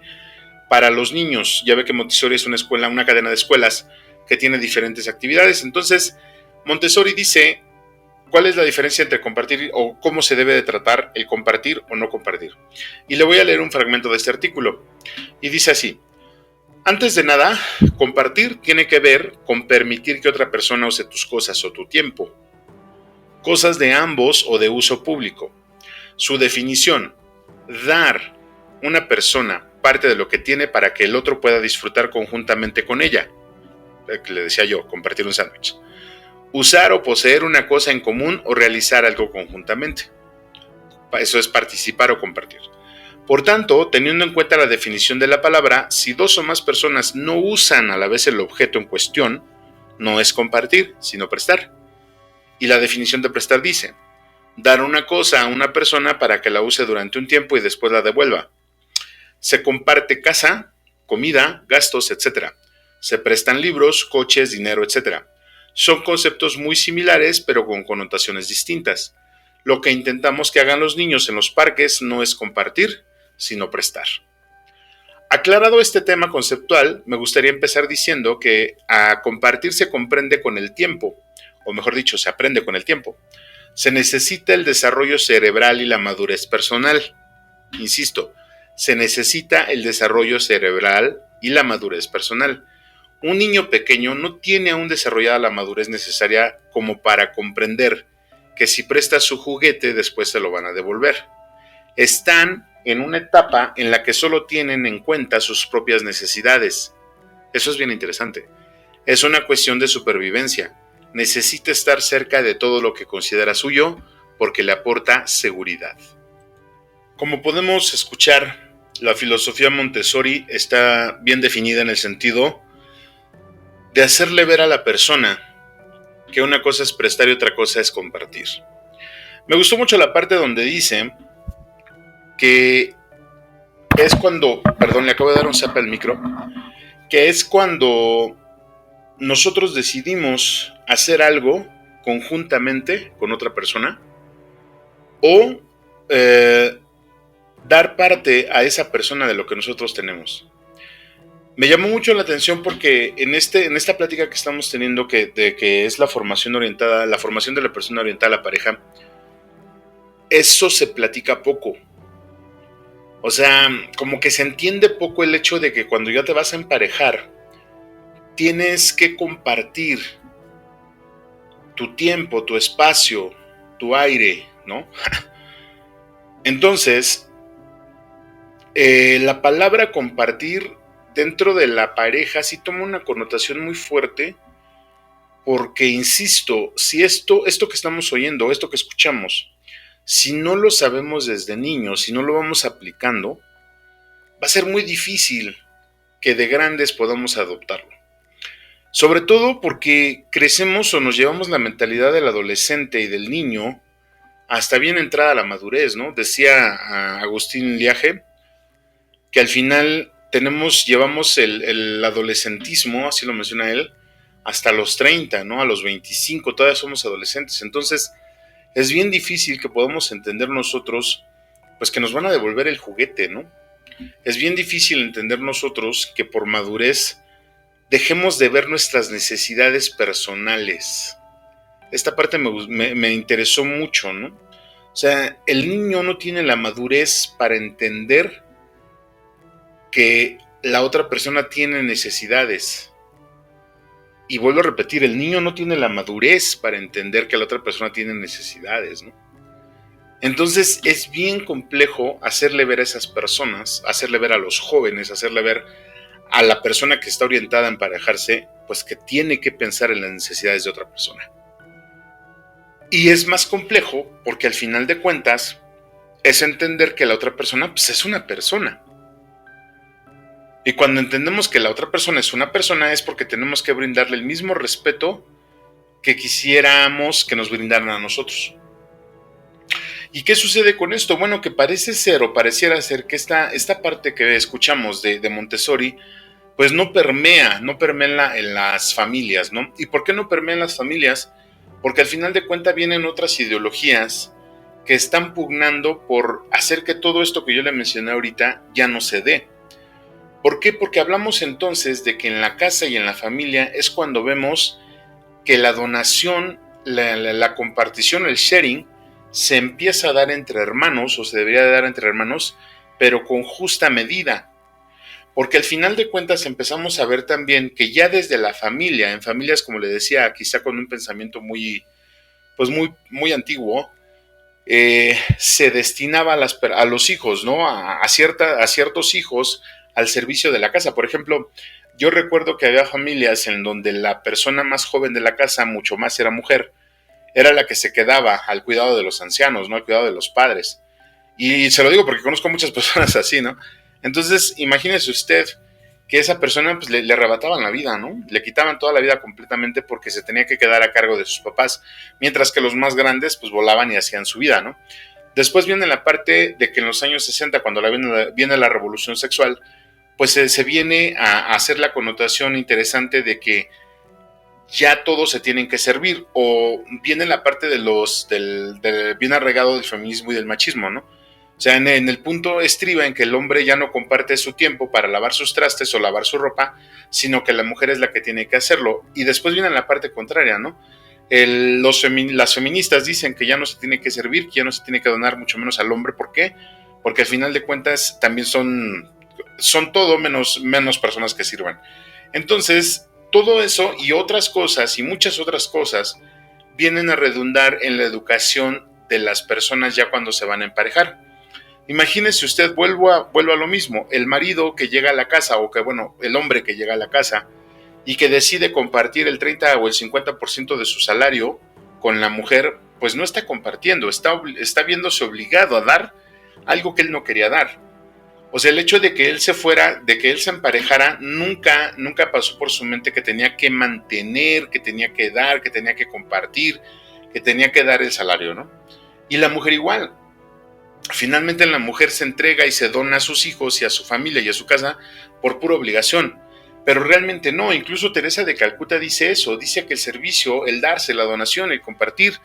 para los niños. Ya ve que Montessori es una cadena de escuelas que tiene diferentes actividades. Entonces, Montessori dice cuál es la diferencia entre compartir o cómo se debe de tratar el compartir o no compartir. Y le voy a leer un fragmento de este artículo. Y dice así: antes de nada, compartir tiene que ver con permitir que otra persona use tus cosas o tu tiempo. Cosas de ambos o de uso público. Su definición: dar a una persona parte de lo que tiene para que el otro pueda disfrutar conjuntamente con ella. Que le decía yo, compartir un sándwich. Usar o poseer una cosa en común o realizar algo conjuntamente. Eso es participar o compartir. Por tanto, teniendo en cuenta la definición de la palabra, si dos o más personas no usan a la vez el objeto en cuestión, no es compartir, sino prestar. Y la definición de prestar dice: dar una cosa a una persona para que la use durante un tiempo y después la devuelva. Se comparte casa, comida, gastos, etc. Se prestan libros, coches, dinero, etc. Son conceptos muy similares, pero con connotaciones distintas. Lo que intentamos que hagan los niños en los parques no es compartir, sino prestar. Aclarado este tema conceptual, me gustaría empezar diciendo que a compartir se comprende con el tiempo, o mejor dicho, se aprende con el tiempo. Se necesita el desarrollo cerebral y la madurez personal. Insisto, se necesita el desarrollo cerebral y la madurez personal. Un niño pequeño no tiene aún desarrollada la madurez necesaria como para comprender que si presta su juguete después se lo van a devolver. Están en una etapa en la que solo tienen en cuenta sus propias necesidades. Eso es bien interesante. Es una cuestión de supervivencia. Necesita estar cerca de todo lo que considera suyo porque le aporta seguridad. Como podemos escuchar, la filosofía Montessori está bien definida en el sentido de hacerle ver a la persona que una cosa es prestar y otra cosa es compartir. Me gustó mucho la parte donde dice que es cuando, perdón, le acabo de dar un zap al micro, que es cuando nosotros decidimos hacer algo conjuntamente con otra persona o dar parte a esa persona de lo que nosotros tenemos. Me llamó mucho la atención porque en esta plática que estamos teniendo de que es la formación orientada, la formación de la persona orientada a la pareja, eso se platica poco. O sea, como que se entiende poco el hecho de que cuando ya te vas a emparejar, tienes que compartir tu tiempo, tu espacio, tu aire, ¿no? Entonces, la palabra compartir dentro de la pareja sí toma una connotación muy fuerte porque, insisto, si esto que estamos oyendo, esto que escuchamos, si no lo sabemos desde niños, si no lo vamos aplicando, va a ser muy difícil que de grandes podamos adoptarlo. Sobre todo porque crecemos o nos llevamos la mentalidad del adolescente y del niño hasta bien entrada la madurez, ¿no? Decía Agustín Liage que al final llevamos el adolescentismo, así lo menciona él, hasta los 30, ¿no? A los 25 todavía somos adolescentes. Entonces es bien difícil que podamos entender nosotros, pues que nos van a devolver el juguete, ¿no? Es bien difícil entender nosotros que por madurez dejemos de ver nuestras necesidades personales. Esta parte me interesó mucho, ¿no? O sea, el niño no tiene la madurez para entender que la otra persona tiene necesidades. Y vuelvo a repetir, el niño no tiene la madurez para entender que la otra persona tiene necesidades, ¿no? Entonces es bien complejo hacerle ver a esas personas, hacerle ver a los jóvenes, hacerle ver a la persona que está orientada a emparejarse, pues que tiene que pensar en las necesidades de otra persona. Y es más complejo porque al final de cuentas es entender que la otra persona pues es una persona. Y cuando entendemos que la otra persona es una persona es porque tenemos que brindarle el mismo respeto que quisiéramos que nos brindaran a nosotros. ¿Y qué sucede con esto? Bueno, que parece ser o pareciera ser que esta parte que escuchamos de Montessori pues no permea en las familias, ¿no? ¿Y por qué no permea en las familias? Porque al final de cuentas vienen otras ideologías que están pugnando por hacer que todo esto que yo le mencioné ahorita ya no se dé. ¿Por qué? Porque hablamos entonces de que en la casa y en la familia es cuando vemos que la donación, la compartición, el sharing, se empieza a dar entre hermanos, o se debería de dar entre hermanos, pero con justa medida. Porque al final de cuentas empezamos a ver también que ya desde la familia, en familias como le decía, quizá con un pensamiento muy antiguo, se destinaba a los hijos, ¿no? A ciertos hijos al servicio de la casa. Por ejemplo, yo recuerdo que había familias en donde la persona más joven de la casa, mucho más era mujer, era la que se quedaba al cuidado de los ancianos, ¿no? Al cuidado de los padres. Y se lo digo porque conozco muchas personas así, ¿no? Entonces, imagínese usted que esa persona pues, le arrebataban la vida, ¿no? Le quitaban toda la vida completamente porque se tenía que quedar a cargo de sus papás, mientras que los más grandes pues volaban y hacían su vida, ¿no? Después viene la parte de que en los años 60, cuando viene la revolución sexual, pues se viene a hacer la connotación interesante de que ya todos se tienen que servir, o viene la parte de del bien arraigado del feminismo y del machismo, ¿no? O sea, en el punto estriba en que el hombre ya no comparte su tiempo para lavar sus trastes o lavar su ropa, sino que la mujer es la que tiene que hacerlo. Y después viene la parte contraria, ¿no? Las feministas dicen que ya no se tiene que servir, que ya no se tiene que donar, mucho menos al hombre. ¿Por qué? Porque al final de cuentas también son todo menos personas que sirvan. Entonces, todo eso y otras cosas y muchas otras cosas vienen a redundar en la educación de las personas ya cuando se van a emparejar. Imagínese usted, vuelvo a lo mismo, el marido que llega a la casa, el hombre que llega a la casa y que decide compartir el 30 o el 50% de su salario con la mujer, pues no está compartiendo, está viéndose obligado a dar algo que él no quería dar. O sea, el hecho de que él se fuera, de que él se emparejara, nunca pasó por su mente que tenía que mantener, que tenía que dar, que tenía que compartir, que tenía que dar el salario, ¿no? Y la mujer igual. Finalmente la mujer se entrega y se dona a sus hijos y a su familia y a su casa por pura obligación. Pero realmente no, incluso Teresa de Calcuta dice eso, dice que el servicio, el darse, la donación, el compartir,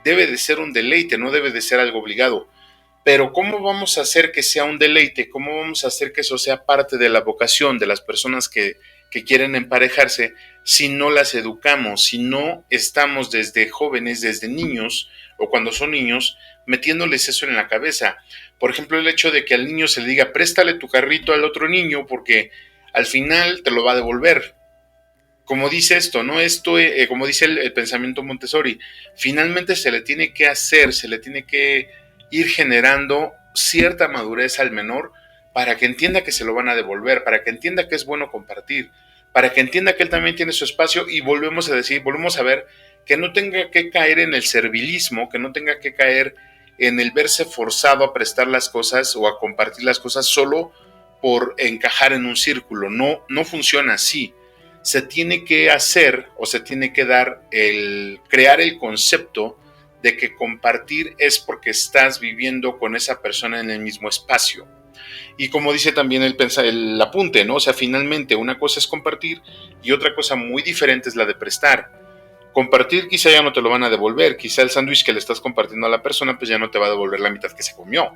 debe de ser un deleite, no debe de ser algo obligado. Pero ¿cómo vamos a hacer que sea un deleite? ¿Cómo vamos a hacer que eso sea parte de la vocación de las personas que quieren emparejarse si no las educamos, si no estamos desde jóvenes, desde niños o cuando son niños, metiéndoles eso en la cabeza? Por ejemplo, el hecho de que al niño se le diga préstale tu carrito al otro niño porque al final te lo va a devolver. Como dice esto, ¿no? Como dice el pensamiento Montessori, finalmente se le tiene que hacer, se le tiene que ir generando cierta madurez al menor para que entienda que se lo van a devolver, para que entienda que es bueno compartir, para que entienda que él también tiene su espacio y volvemos a ver que no tenga que caer en el servilismo, que no tenga que caer en el verse forzado a prestar las cosas o a compartir las cosas solo por encajar en un círculo. No funciona así. Se tiene que hacer o se tiene que crear el concepto de que compartir es porque estás viviendo con esa persona en el mismo espacio. Y como dice también el apunte, ¿no? O sea, finalmente una cosa es compartir y otra cosa muy diferente es la de prestar. Compartir quizá ya no te lo van a devolver, quizá el sándwich que le estás compartiendo a la persona pues ya no te va a devolver la mitad que se comió.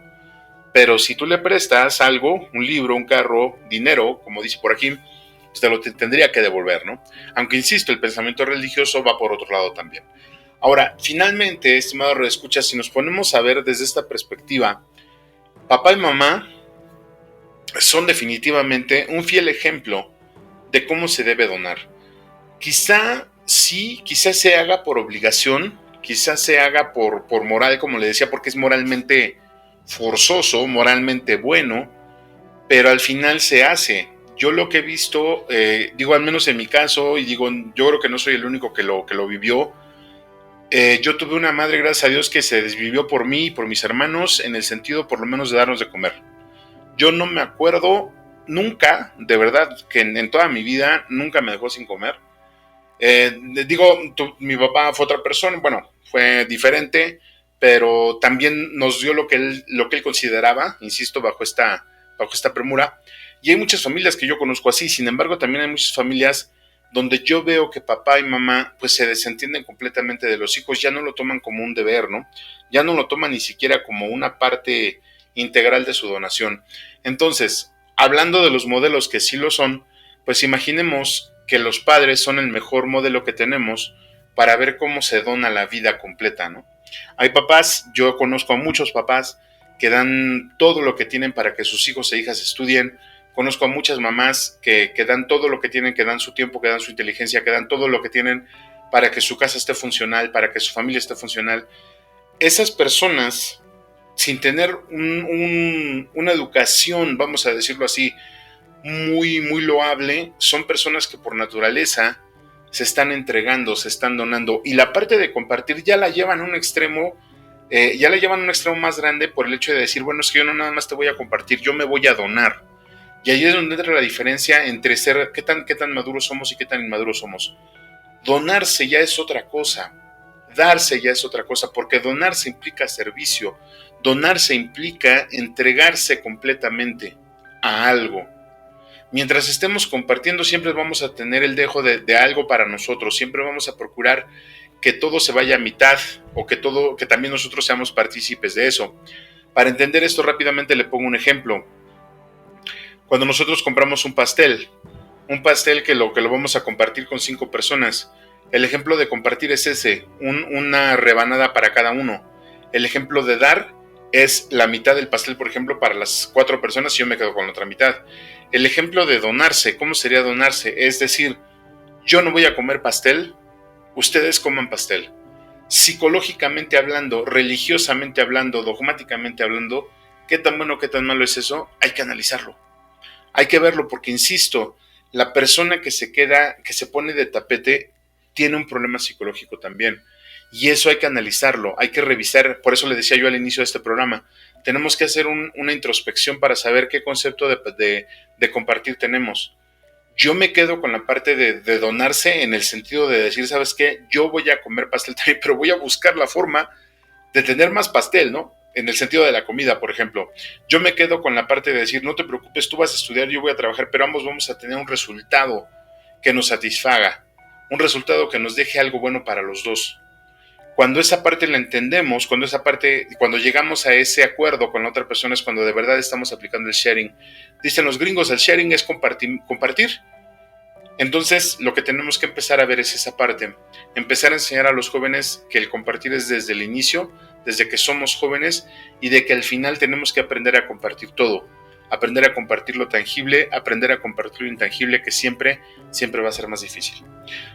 Pero si tú le prestas algo, un libro, un carro, dinero, como dice por aquí, pues te lo tendría que devolver, ¿no? Aunque insisto, el pensamiento religioso va por otro lado también. Ahora, finalmente, estimado redescucha, si nos ponemos a ver desde esta perspectiva, papá y mamá son definitivamente un fiel ejemplo de cómo se debe donar. Quizá se haga por obligación, quizás se haga por moral, como le decía, porque es moralmente forzoso, moralmente bueno, pero al final se hace. Yo lo que he visto, al menos en mi caso, y yo creo que no soy el único que lo vivió. Yo tuve una madre, gracias a Dios, que se desvivió por mí y por mis hermanos en el sentido por lo menos de darnos de comer. Yo no me acuerdo nunca, de verdad, que en toda mi vida nunca me dejó sin comer. Mi papá fue otra persona, bueno, fue diferente, pero también nos dio lo que él consideraba, insisto, bajo esta premura. Y hay muchas familias que yo conozco así, sin embargo también hay muchas familias donde yo veo que papá y mamá pues se desentienden completamente de los hijos, ya no lo toman como un deber, ¿no? Ya no lo toman ni siquiera como una parte integral de su donación. Entonces, hablando de los modelos que sí lo son, pues imaginemos que los padres son el mejor modelo que tenemos para ver cómo se dona la vida completa, ¿no? Hay papás, yo conozco a muchos papás que dan todo lo que tienen para que sus hijos e hijas estudien. Conozco a muchas mamás que dan todo lo que tienen, que dan su tiempo, que dan su inteligencia, que dan todo lo que tienen para que su casa esté funcional, para que su familia esté funcional. Esas personas, sin tener una educación, vamos a decirlo así, muy, muy loable, son personas que por naturaleza se están entregando, se están donando. Y la parte de compartir ya la llevan a un extremo, más grande por el hecho de decir, bueno, es que yo no nada más te voy a compartir, yo me voy a donar. Y ahí es donde entra la diferencia entre ser qué tan maduros somos y qué tan inmaduros somos. Donarse ya es otra cosa, darse ya es otra cosa, porque donarse implica servicio, donarse implica entregarse completamente a algo. Mientras estemos compartiendo, siempre vamos a tener el dejo de algo para nosotros, siempre vamos a procurar que todo se vaya a mitad o que también nosotros seamos partícipes de eso. Para entender esto rápidamente le pongo un ejemplo. Cuando nosotros compramos un pastel que lo vamos a compartir con 5 personas, el ejemplo de compartir es ese, una rebanada para cada uno. El ejemplo de dar es la mitad del pastel, por ejemplo, para las 4 personas y yo me quedo con la otra mitad. El ejemplo de donarse, ¿cómo sería donarse? Es decir, yo no voy a comer pastel, ustedes coman pastel. Psicológicamente hablando, religiosamente hablando, dogmáticamente hablando, ¿qué tan bueno, qué tan malo es eso? Hay que analizarlo. Hay que verlo porque, insisto, la persona que se pone de tapete, tiene un problema psicológico también. Y eso hay que analizarlo, hay que revisar. Por eso le decía yo al inicio de este programa, tenemos que hacer una introspección para saber qué concepto de compartir tenemos. Yo me quedo con la parte de donarse en el sentido de decir, ¿sabes qué? Yo voy a comer pastel también, pero voy a buscar la forma de tener más pastel, ¿no? En el sentido de la comida, por ejemplo. Yo me quedo con la parte de decir, no te preocupes, tú vas a estudiar, yo voy a trabajar, pero ambos vamos a tener un resultado que nos satisfaga, un resultado que nos deje algo bueno para los dos. Cuando esa parte la entendemos, cuando llegamos a ese acuerdo con la otra persona, es cuando de verdad estamos aplicando el sharing. Dicen los gringos, el sharing es compartir. Entonces, lo que tenemos que empezar a ver es esa parte. Empezar a enseñar a los jóvenes que el compartir es desde el inicio, desde que somos jóvenes, y de que al final tenemos que aprender a compartir todo. Aprender a compartir lo tangible, aprender a compartir lo intangible, que siempre va a ser más difícil.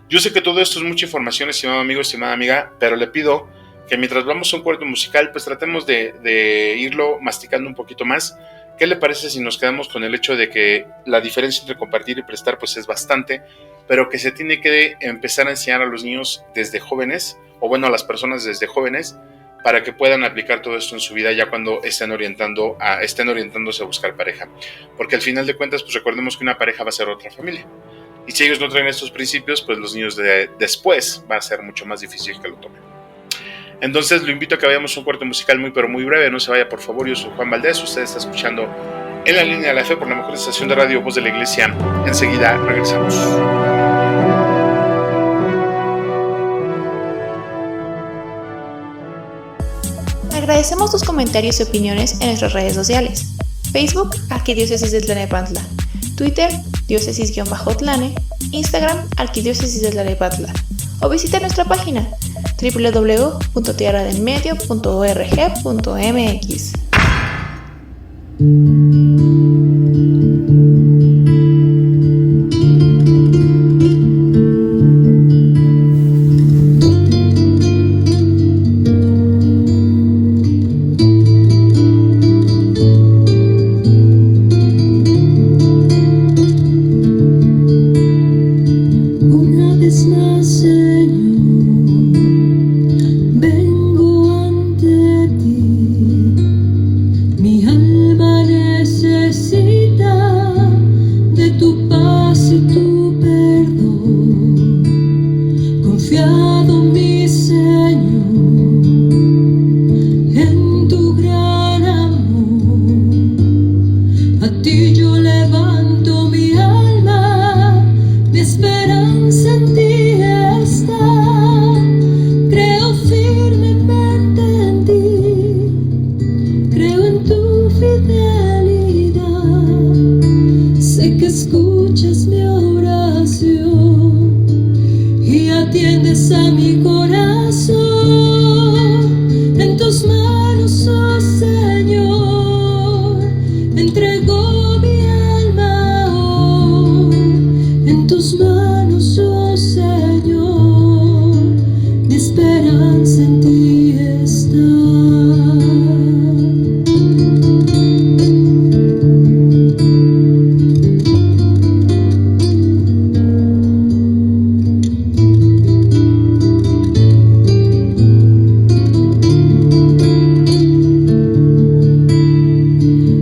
Yo sé que todo esto es mucha información, estimado amigo, estimada amiga, pero le pido que mientras vamos a un corte musical, pues tratemos de irlo masticando un poquito más. ¿Qué le parece si nos quedamos con el hecho de que la diferencia entre compartir y prestar pues es bastante, pero que se tiene que empezar a enseñar a los niños desde jóvenes, o bueno, a las personas desde jóvenes, para que puedan aplicar todo esto en su vida ya cuando estén orientándose a buscar pareja? Porque al final de cuentas, pues recordemos que una pareja va a ser otra familia. Y si ellos no traen estos principios, pues los niños después va a ser mucho más difícil que lo tomen. Entonces lo invito a que vayamos a un corte musical muy pero muy breve. No se vaya, por favor. Yo soy Juan Valdés. Usted está escuchando En la Línea de la Fe por la mejor estación de radio, Voz de la Iglesia. Enseguida regresamos. Agradecemos tus comentarios y opiniones en nuestras redes sociales. Facebook, Arquidiócesis de Tlalnepantla. Twitter, diócesis-tlane. Instagram, Arquidiócesis de Tlalnepantla. O visita nuestra página www.tierradelmedio.org.mx.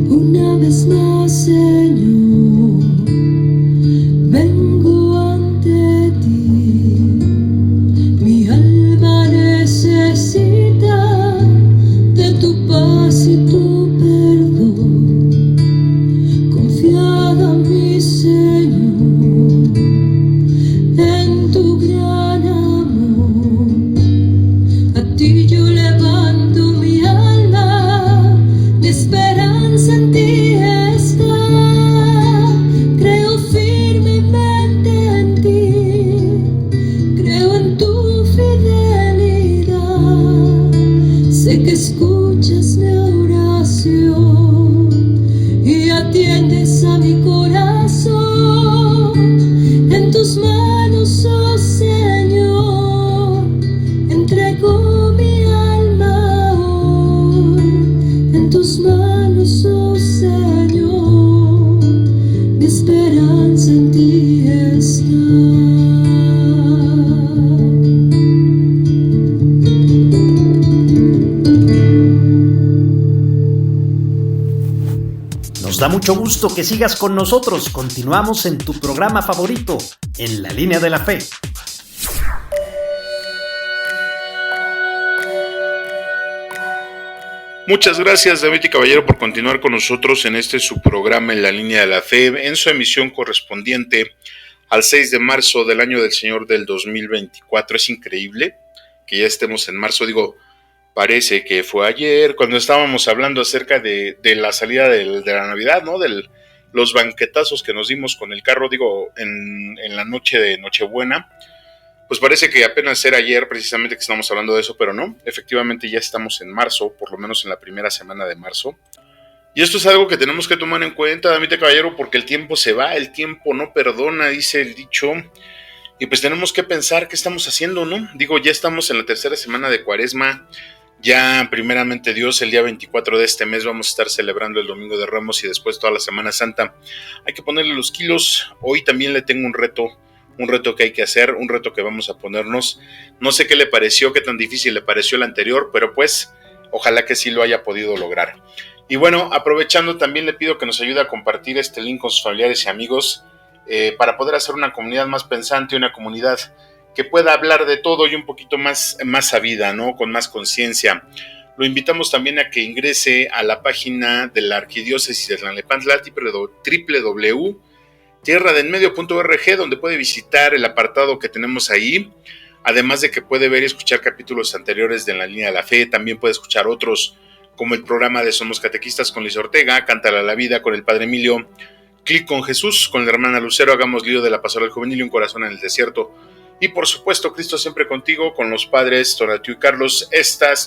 Una vez más, Señor, vengo da mucho gusto que sigas con nosotros. Continuamos en tu programa favorito, En la Línea de la Fe. Muchas gracias, David y Caballero, por continuar con nosotros en su programa En la Línea de la Fe, en su emisión correspondiente al 6 de marzo del año del Señor del 2024. Es increíble que ya estemos en marzo. Parece que fue ayer cuando estábamos hablando acerca de la salida de la Navidad, ¿no? De los banquetazos que nos dimos con el carro, en la noche de Nochebuena. Pues parece que apenas era ayer precisamente que estamos hablando de eso, pero no, efectivamente ya estamos en marzo, por lo menos en la primera semana de marzo. Y esto es algo que tenemos que tomar en cuenta, David y Caballero, porque el tiempo se va, el tiempo no perdona, dice el dicho. Y pues tenemos que pensar qué estamos haciendo, ¿no? Ya estamos en la tercera semana de Cuaresma. Ya primeramente Dios, el día 24 de este mes vamos a estar celebrando el Domingo de Ramos y después toda la Semana Santa. Hay que ponerle los kilos. Hoy también le tengo un reto que hay que hacer, un reto que vamos a ponernos. No sé qué le pareció, qué tan difícil le pareció el anterior, pero pues ojalá que sí lo haya podido lograr. Y bueno, aprovechando, también le pido que nos ayude a compartir este link con sus familiares y amigos para poder hacer una comunidad más pensante, una comunidad que pueda hablar de todo y un poquito más sabida, ¿no? Con más conciencia. Lo invitamos también a que ingrese a la página de la Arquidiócesis de Tlalnepantla, www.tierradelmedio.org, donde puede visitar el apartado que tenemos ahí, además de que puede ver y escuchar capítulos anteriores de En la Línea de la Fe. También puede escuchar otros, como el programa de Somos Catequistas con Liz Ortega, Cántala a la Vida con el Padre Emilio, Clic con Jesús con la hermana Lucero, Hagamos Lío de la Pastoral Juvenil y Un Corazón en el Desierto. Y por supuesto, Cristo Siempre Contigo con los padres Tonatiu y Carlos.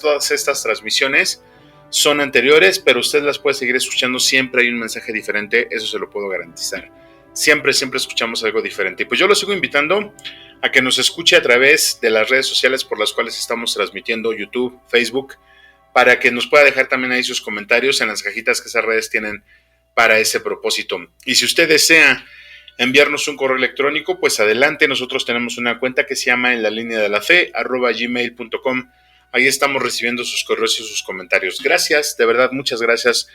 Todas estas transmisiones son anteriores, pero usted las puede seguir escuchando. Siempre hay un mensaje diferente, eso se lo puedo garantizar. Siempre escuchamos algo diferente. Y pues yo lo sigo invitando a que nos escuche a través de las redes sociales por las cuales estamos transmitiendo, YouTube, Facebook, para que nos pueda dejar también ahí sus comentarios en las cajitas que esas redes tienen para ese propósito. Y si usted desea enviarnos un correo electrónico, pues adelante. Nosotros tenemos una cuenta que se llama En la Línea de la Fe @gmail.com. Ahí estamos recibiendo sus correos y sus comentarios. Gracias, de verdad, muchas gracias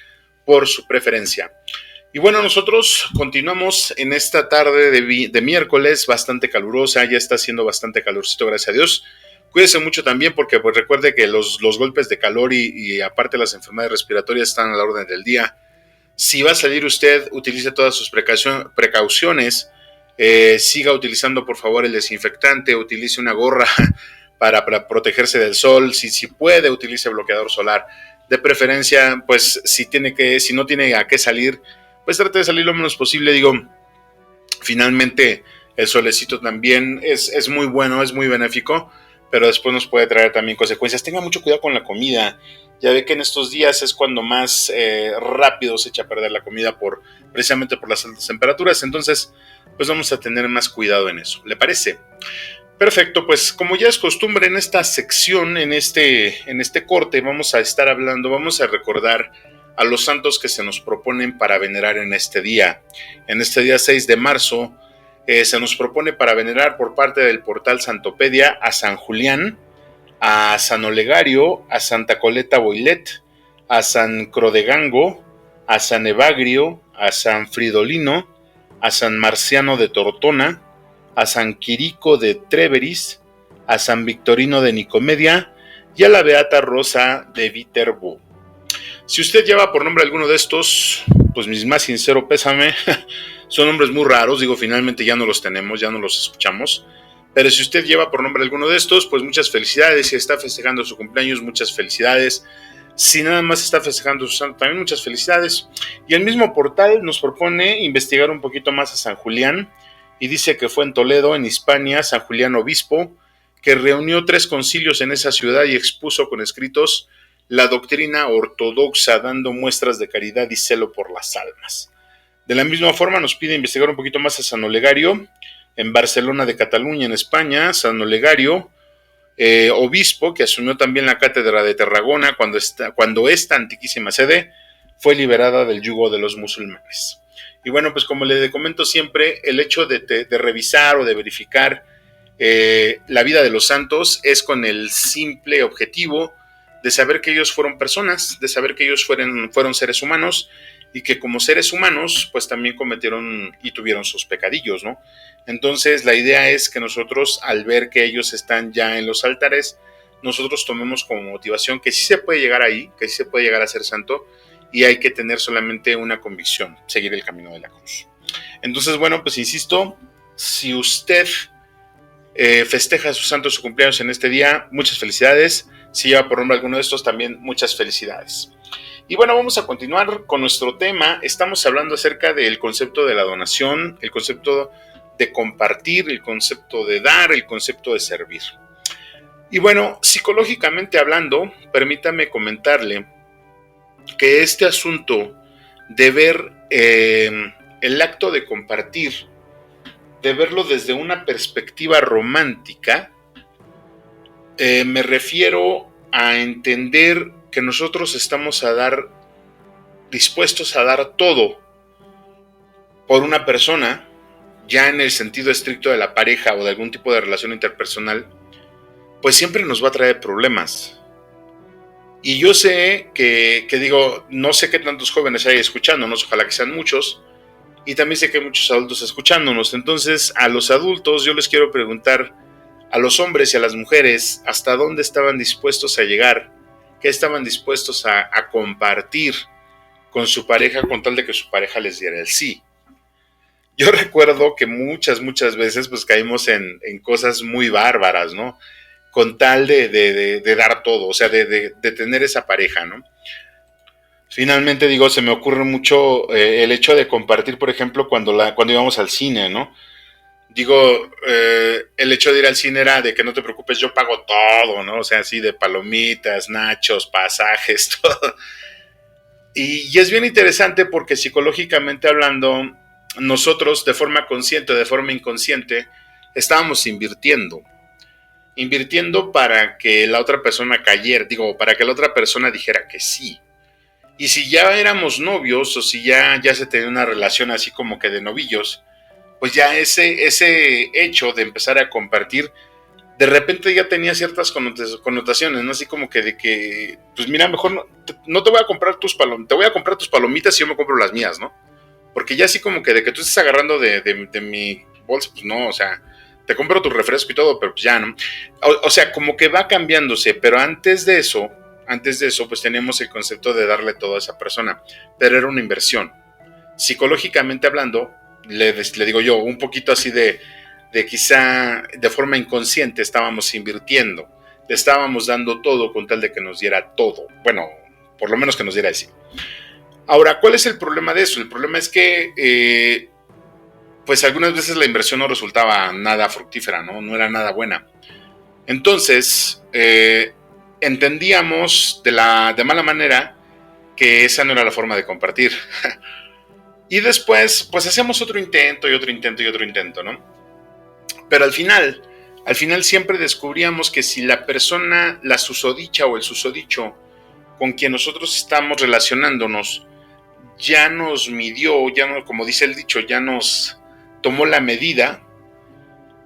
por su preferencia. Y bueno, nosotros continuamos en esta tarde de miércoles bastante calurosa. Ya está haciendo bastante calorcito, gracias a Dios. Cuídese mucho también porque pues recuerde que los golpes de calor y aparte las enfermedades respiratorias están a la orden del día. Si va a salir usted, utilice todas sus precauciones. Siga utilizando por favor el desinfectante, utilice una gorra para protegerse del sol. Si puede, utilice bloqueador solar. De preferencia, pues si no tiene a qué salir, pues trate de salir lo menos posible. Finalmente el solecito también es muy bueno, es muy benéfico, pero después nos puede traer también consecuencias. Tenga mucho cuidado con la comida. Ya ve que en estos días es cuando más rápido se echa a perder la comida precisamente por las altas temperaturas. Entonces, pues vamos a tener más cuidado en eso. ¿Le parece? Perfecto, pues como ya es costumbre en esta sección, en este corte, vamos a recordar a los santos que se nos proponen para venerar en este día. En este día 6 de marzo se nos propone para venerar por parte del portal Santopedia a San Julián, a San Olegario, a Santa Coleta Boilet, a San Crodegango, a San Evagrio, a San Fridolino, a San Marciano de Tortona, a San Quirico de Treveris, a San Victorino de Nicomedia y a la Beata Rosa de Viterbo. Si usted lleva por nombre alguno de estos, pues mi más sincero pésame. Son nombres muy raros, finalmente ya no los tenemos, ya no los escuchamos. Pero si usted lleva por nombre alguno de estos, pues muchas felicidades. Si está festejando su cumpleaños, muchas felicidades. Si nada más está festejando su santo, también muchas felicidades. Y el mismo portal nos propone investigar un poquito más a San Julián. Y dice que fue en Toledo, en Hispania, San Julián obispo, que reunió 3 concilios en esa ciudad y expuso con escritos la doctrina ortodoxa, dando muestras de caridad y celo por las almas. De la misma forma nos pide investigar un poquito más a San Olegario, en Barcelona de Cataluña, en España. San Olegario, obispo que asumió también la cátedra de Tarragona cuando esta antiquísima sede fue liberada del yugo de los musulmanes. Y bueno, pues como le comento siempre, el hecho de revisar o de verificar la vida de los santos es con el simple objetivo de saber que ellos fueron personas, de saber que ellos fueron seres humanos y que como seres humanos pues también cometieron y tuvieron sus pecadillos, ¿no? Entonces la idea es que nosotros, al ver que ellos están ya en los altares, nosotros tomemos como motivación que sí se puede llegar ahí, que sí se puede llegar a ser santo, y hay que tener solamente una convicción: seguir el camino de la cruz. Entonces, bueno, pues insisto, si usted festeja a su santo, su cumpleaños en este día, muchas felicidades. Si lleva por nombre alguno de estos, también muchas felicidades. Y bueno, vamos a continuar con nuestro tema. Estamos hablando acerca del concepto de la donación, el concepto de compartir, el concepto de dar, el concepto de servir. Y bueno, psicológicamente hablando, permítame comentarle que este asunto de ver el acto de compartir, de verlo desde una perspectiva romántica, me refiero a entender que nosotros estamos dispuestos a dar todo por una persona, ya en el sentido estricto de la pareja o de algún tipo de relación interpersonal, pues siempre nos va a traer problemas. Y yo sé que digo, no sé qué tantos jóvenes hay escuchándonos, ojalá que sean muchos, y también sé que hay muchos adultos escuchándonos. Entonces, a los adultos yo les quiero preguntar, a los hombres y a las mujeres, ¿hasta dónde estaban dispuestos a llegar? ¿Qué estaban dispuestos a compartir con su pareja con tal de que su pareja les diera el sí? Yo recuerdo que muchas veces pues caímos en cosas muy bárbaras, ¿no? Con tal de dar todo, o sea, de tener esa pareja, ¿no? Finalmente, digo, se me ocurre mucho el hecho de compartir, por ejemplo, cuando íbamos al cine, ¿no? Digo, el hecho de ir al cine era de que no te preocupes, yo pago todo, ¿no? O sea, así de palomitas, nachos, pasajes, todo. Y es bien interesante porque psicológicamente hablando, nosotros de forma consciente o de forma inconsciente estábamos invirtiendo para que la otra persona cayera, digo, para que la otra persona dijera que sí. Y si ya éramos novios o si ya se tenía una relación así como que de novillos, pues ya ese hecho de empezar a compartir, de repente ya tenía ciertas connotaciones, ¿no? Así como que de que, pues mira, mejor no te voy a comprar tus palomitas, te voy a comprar tus palomitas y yo me compro las mías, ¿no? Porque ya así como que de que tú estés agarrando de mi bolsa, pues no, o sea, te compro tu refresco y todo, pero pues ya, ¿no? O sea, como que va cambiándose, pero antes de eso, pues teníamos el concepto de darle todo a esa persona, pero era una inversión. Psicológicamente hablando, le digo yo, un poquito así de quizá de forma inconsciente estábamos invirtiendo, le estábamos dando todo con tal de que nos diera todo, bueno, por lo menos que nos diera ese. Ahora, ¿cuál es el problema de eso? El problema es que pues algunas veces la inversión no resultaba nada fructífera, no era nada buena. Entonces, entendíamos de mala manera que esa no era la forma de compartir. Y después, pues hacíamos otro intento y otro intento y otro intento, ¿no? Pero al final siempre descubríamos que si la persona, la susodicha o el susodicho con quien nosotros estamos relacionándonos, ya nos midió, como dice el dicho, ya nos tomó la medida,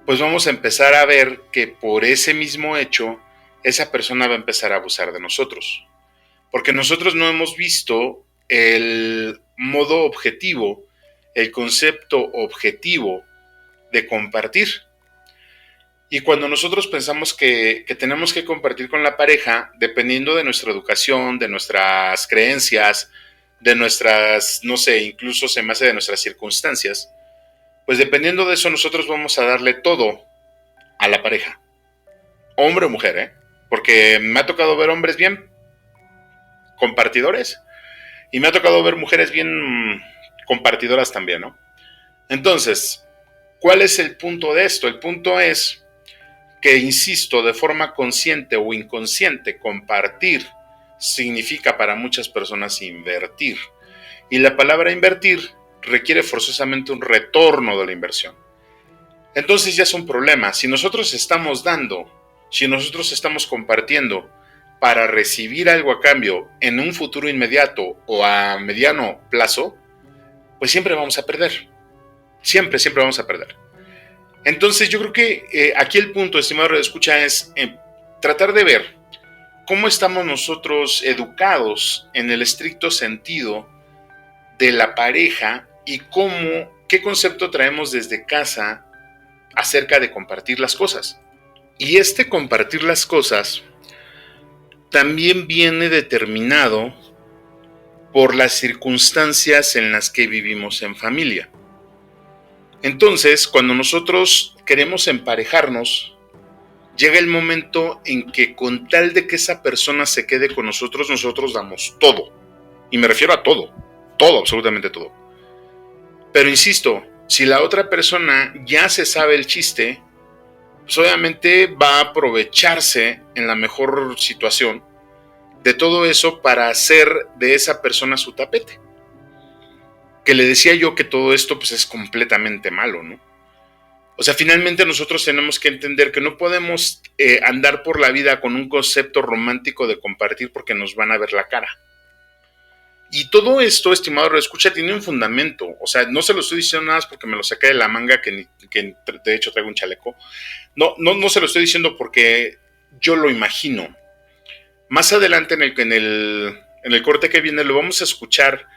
pues vamos a empezar a ver que por ese mismo hecho, esa persona va a empezar a abusar de nosotros. Porque nosotros no hemos visto el modo objetivo, el concepto objetivo de compartir. Y cuando nosotros pensamos que tenemos que compartir con la pareja, dependiendo de nuestra educación, de nuestras creencias, de nuestras, no sé, incluso se me hace de nuestras circunstancias, pues dependiendo de eso nosotros vamos a darle todo a la pareja, hombre o mujer, porque me ha tocado ver hombres bien compartidores y me ha tocado ver mujeres bien compartidoras también, ¿no? Entonces, ¿cuál es el punto de esto? El punto es que, insisto, de forma consciente o inconsciente, compartir significa para muchas personas invertir. Y la palabra invertir requiere forzosamente un retorno de la inversión. Entonces ya es un problema. Si nosotros estamos dando, si nosotros estamos compartiendo para recibir algo a cambio en un futuro inmediato o a mediano plazo, pues siempre vamos a perder. Siempre vamos a perder. Entonces yo creo que aquí el punto, estimado radioescucha, es tratar de ver cómo estamos nosotros educados en el estricto sentido de la pareja y qué concepto traemos desde casa acerca de compartir las cosas. Y este compartir las cosas también viene determinado por las circunstancias en las que vivimos en familia. Entonces, cuando nosotros queremos emparejarnos, llega el momento en que con tal de que esa persona se quede con nosotros, nosotros damos todo. Y me refiero a todo, absolutamente todo. Pero insisto, si la otra persona ya se sabe el chiste, pues obviamente va a aprovecharse en la mejor situación de todo eso para hacer de esa persona su tapete. Que le decía yo que todo esto pues es completamente malo, ¿no? O sea, finalmente nosotros tenemos que entender que no podemos andar por la vida con un concepto romántico de compartir porque nos van a ver la cara. Y todo esto, estimado reescucha, tiene un fundamento. O sea, no se lo estoy diciendo nada más porque me lo saqué de la manga, que de hecho traigo un chaleco. No se lo estoy diciendo porque yo lo imagino. Más adelante en el corte que viene lo vamos a escuchar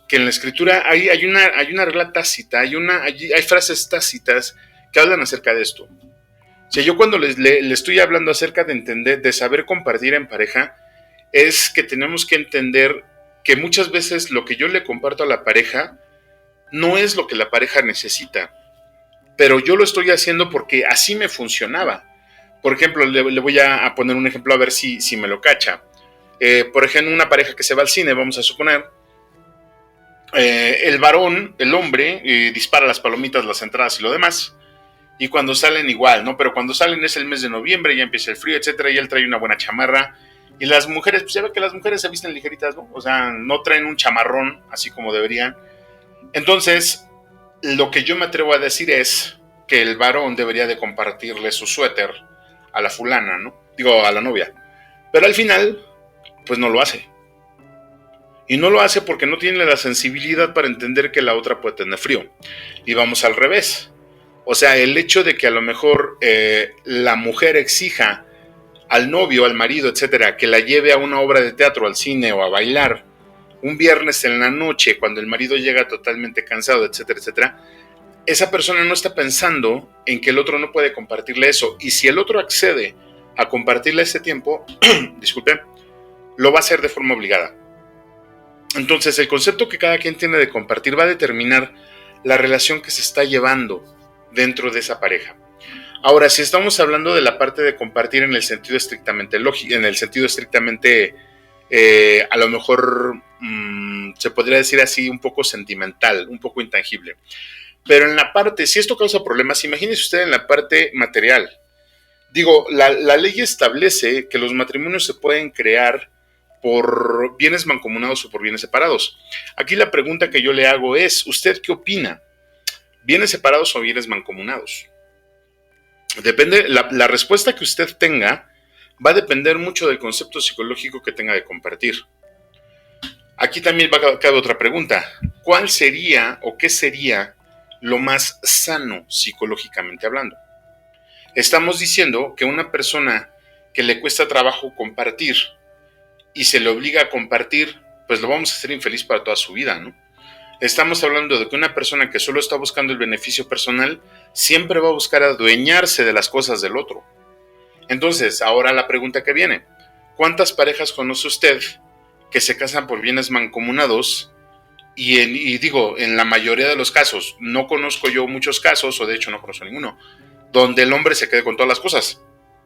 que en la escritura hay una regla tácita, hay frases tácitas que hablan acerca de esto. O sea, yo cuando le estoy hablando acerca de entender, de saber compartir en pareja, es que tenemos que entender que muchas veces lo que yo le comparto a la pareja no es lo que la pareja necesita, pero yo lo estoy haciendo porque así me funcionaba. Por ejemplo, le voy a poner un ejemplo a ver si me lo cacha. Por ejemplo, una pareja que se va al cine, vamos a suponer, el varón, el hombre, dispara las palomitas, las entradas y lo demás, y cuando salen igual, ¿no? Pero cuando salen es el mes de noviembre, ya empieza el frío, etcétera, y él trae una buena chamarra, y las mujeres, pues ya ve que las mujeres se visten ligeritas, ¿no? O sea, no traen un chamarrón así como deberían. Entonces, lo que yo me atrevo a decir es que el varón debería de compartirle su suéter a la fulana, ¿no? Digo, a la novia. Pero al final, pues no lo hace. Y no lo hace porque no tiene la sensibilidad para entender que la otra puede tener frío. Y vamos al revés. O sea, el hecho de que a lo mejor la mujer exija al novio, al marido, etcétera, que la lleve a una obra de teatro, al cine o a bailar un viernes en la noche cuando el marido llega totalmente cansado, etcétera, etcétera, esa persona no está pensando en que el otro no puede compartirle eso. Y si el otro accede a compartirle ese tiempo, disculpe, lo va a hacer de forma obligada. Entonces, el concepto que cada quien tiene de compartir va a determinar la relación que se está llevando dentro de esa pareja. Ahora, si estamos hablando de la parte de compartir en el sentido estrictamente lógico, en el sentido estrictamente, a lo mejor se podría decir así, un poco sentimental, un poco intangible. Pero en la parte, si esto causa problemas, imagínese usted en la parte material. Digo, la ley establece que los matrimonios se pueden crear por bienes mancomunados o por bienes separados. Aquí la pregunta que yo le hago es, ¿usted qué opina? ¿Bienes separados o bienes mancomunados? Depende, la respuesta que usted tenga va a depender mucho del concepto psicológico que tenga de compartir. Aquí también va a caber otra pregunta. ¿Cuál sería o qué sería lo más sano psicológicamente hablando? Estamos diciendo que una persona que le cuesta trabajo compartir y se le obliga a compartir, pues lo vamos a hacer infeliz para toda su vida, ¿no? Estamos hablando de que una persona que solo está buscando el beneficio personal siempre va a buscar adueñarse de las cosas del otro. Entonces, ahora la pregunta que viene, ¿cuántas parejas conoce usted que se casan por bienes mancomunados? Y digo, en la mayoría de los casos, no conozco yo muchos casos, o de hecho no conozco ninguno, donde el hombre se quede con todas las cosas.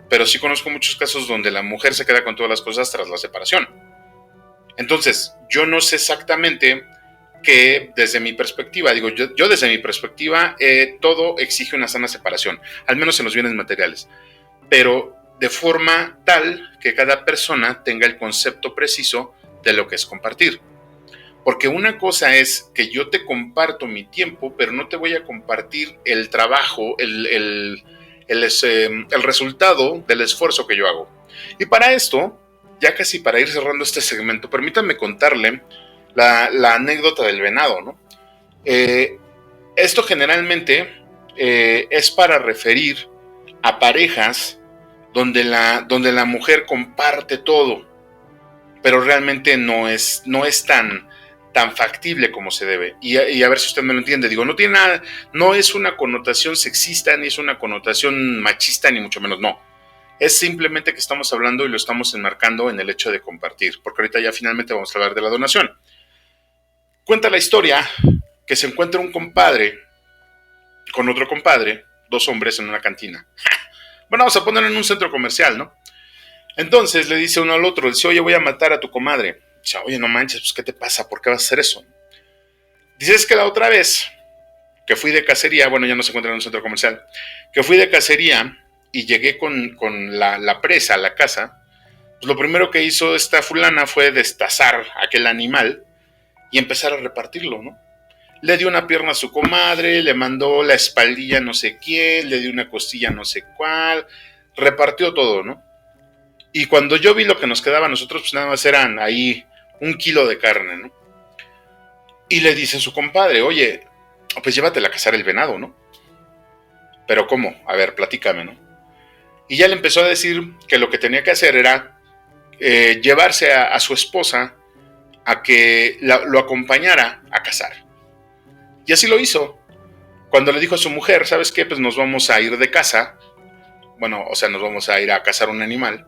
Pero sí conozco muchos casos donde la mujer se queda con todas las cosas tras la separación. Entonces, yo no sé exactamente que desde mi perspectiva, digo, yo desde mi perspectiva, todo exige una sana separación, al menos en los bienes materiales, pero de forma tal que cada persona tenga el concepto preciso de lo que es compartir. Porque una cosa es que yo te comparto mi tiempo, pero no te voy a compartir el trabajo, el resultado del esfuerzo que yo hago. Y para esto, ya casi para ir cerrando este segmento, permítanme contarle la anécdota del venado, ¿no? Esto generalmente es para referir a parejas donde la mujer comparte todo, pero realmente no es tan tan factible como se debe. Y a ver si usted me lo entiende. Digo, no tiene nada, no es una connotación sexista, ni es una connotación machista, ni mucho menos, no. Es simplemente que estamos hablando y lo estamos enmarcando en el hecho de compartir, porque ahorita ya finalmente vamos a hablar de la donación. Cuenta la historia que se encuentra un compadre con otro compadre, 2 hombres en una cantina. Bueno, vamos a ponerlo en un centro comercial, ¿no? Entonces le dice uno al otro, dice, oye, voy a matar a tu comadre. Dice, oye, no manches, pues ¿qué te pasa? ¿Por qué vas a hacer eso? Dice, es que la otra vez que fui de cacería, bueno, ya no se encuentra en un centro comercial, que fui de cacería y llegué con la presa a la casa, pues lo primero que hizo esta fulana fue destazar aquel animal y empezar a repartirlo, ¿no? Le dio una pierna a su comadre, le mandó la espaldilla no sé quién, le dio una costilla no sé cuál, repartió todo, ¿no? Y cuando yo vi lo que nos quedaba a nosotros, pues nada más eran ahí 1 kilo de carne, ¿no? Y le dice a su compadre, oye, pues llévatela a cazar el venado, ¿no? Pero ¿cómo? A ver, platícame, ¿no? Y ya le empezó a decir que lo que tenía que hacer era llevarse a su esposa a que lo acompañara a cazar. Y así lo hizo. Cuando le dijo a su mujer, ¿sabes qué? Pues nos vamos a ir de caza. Bueno, o sea, nos vamos a ir a cazar un animal.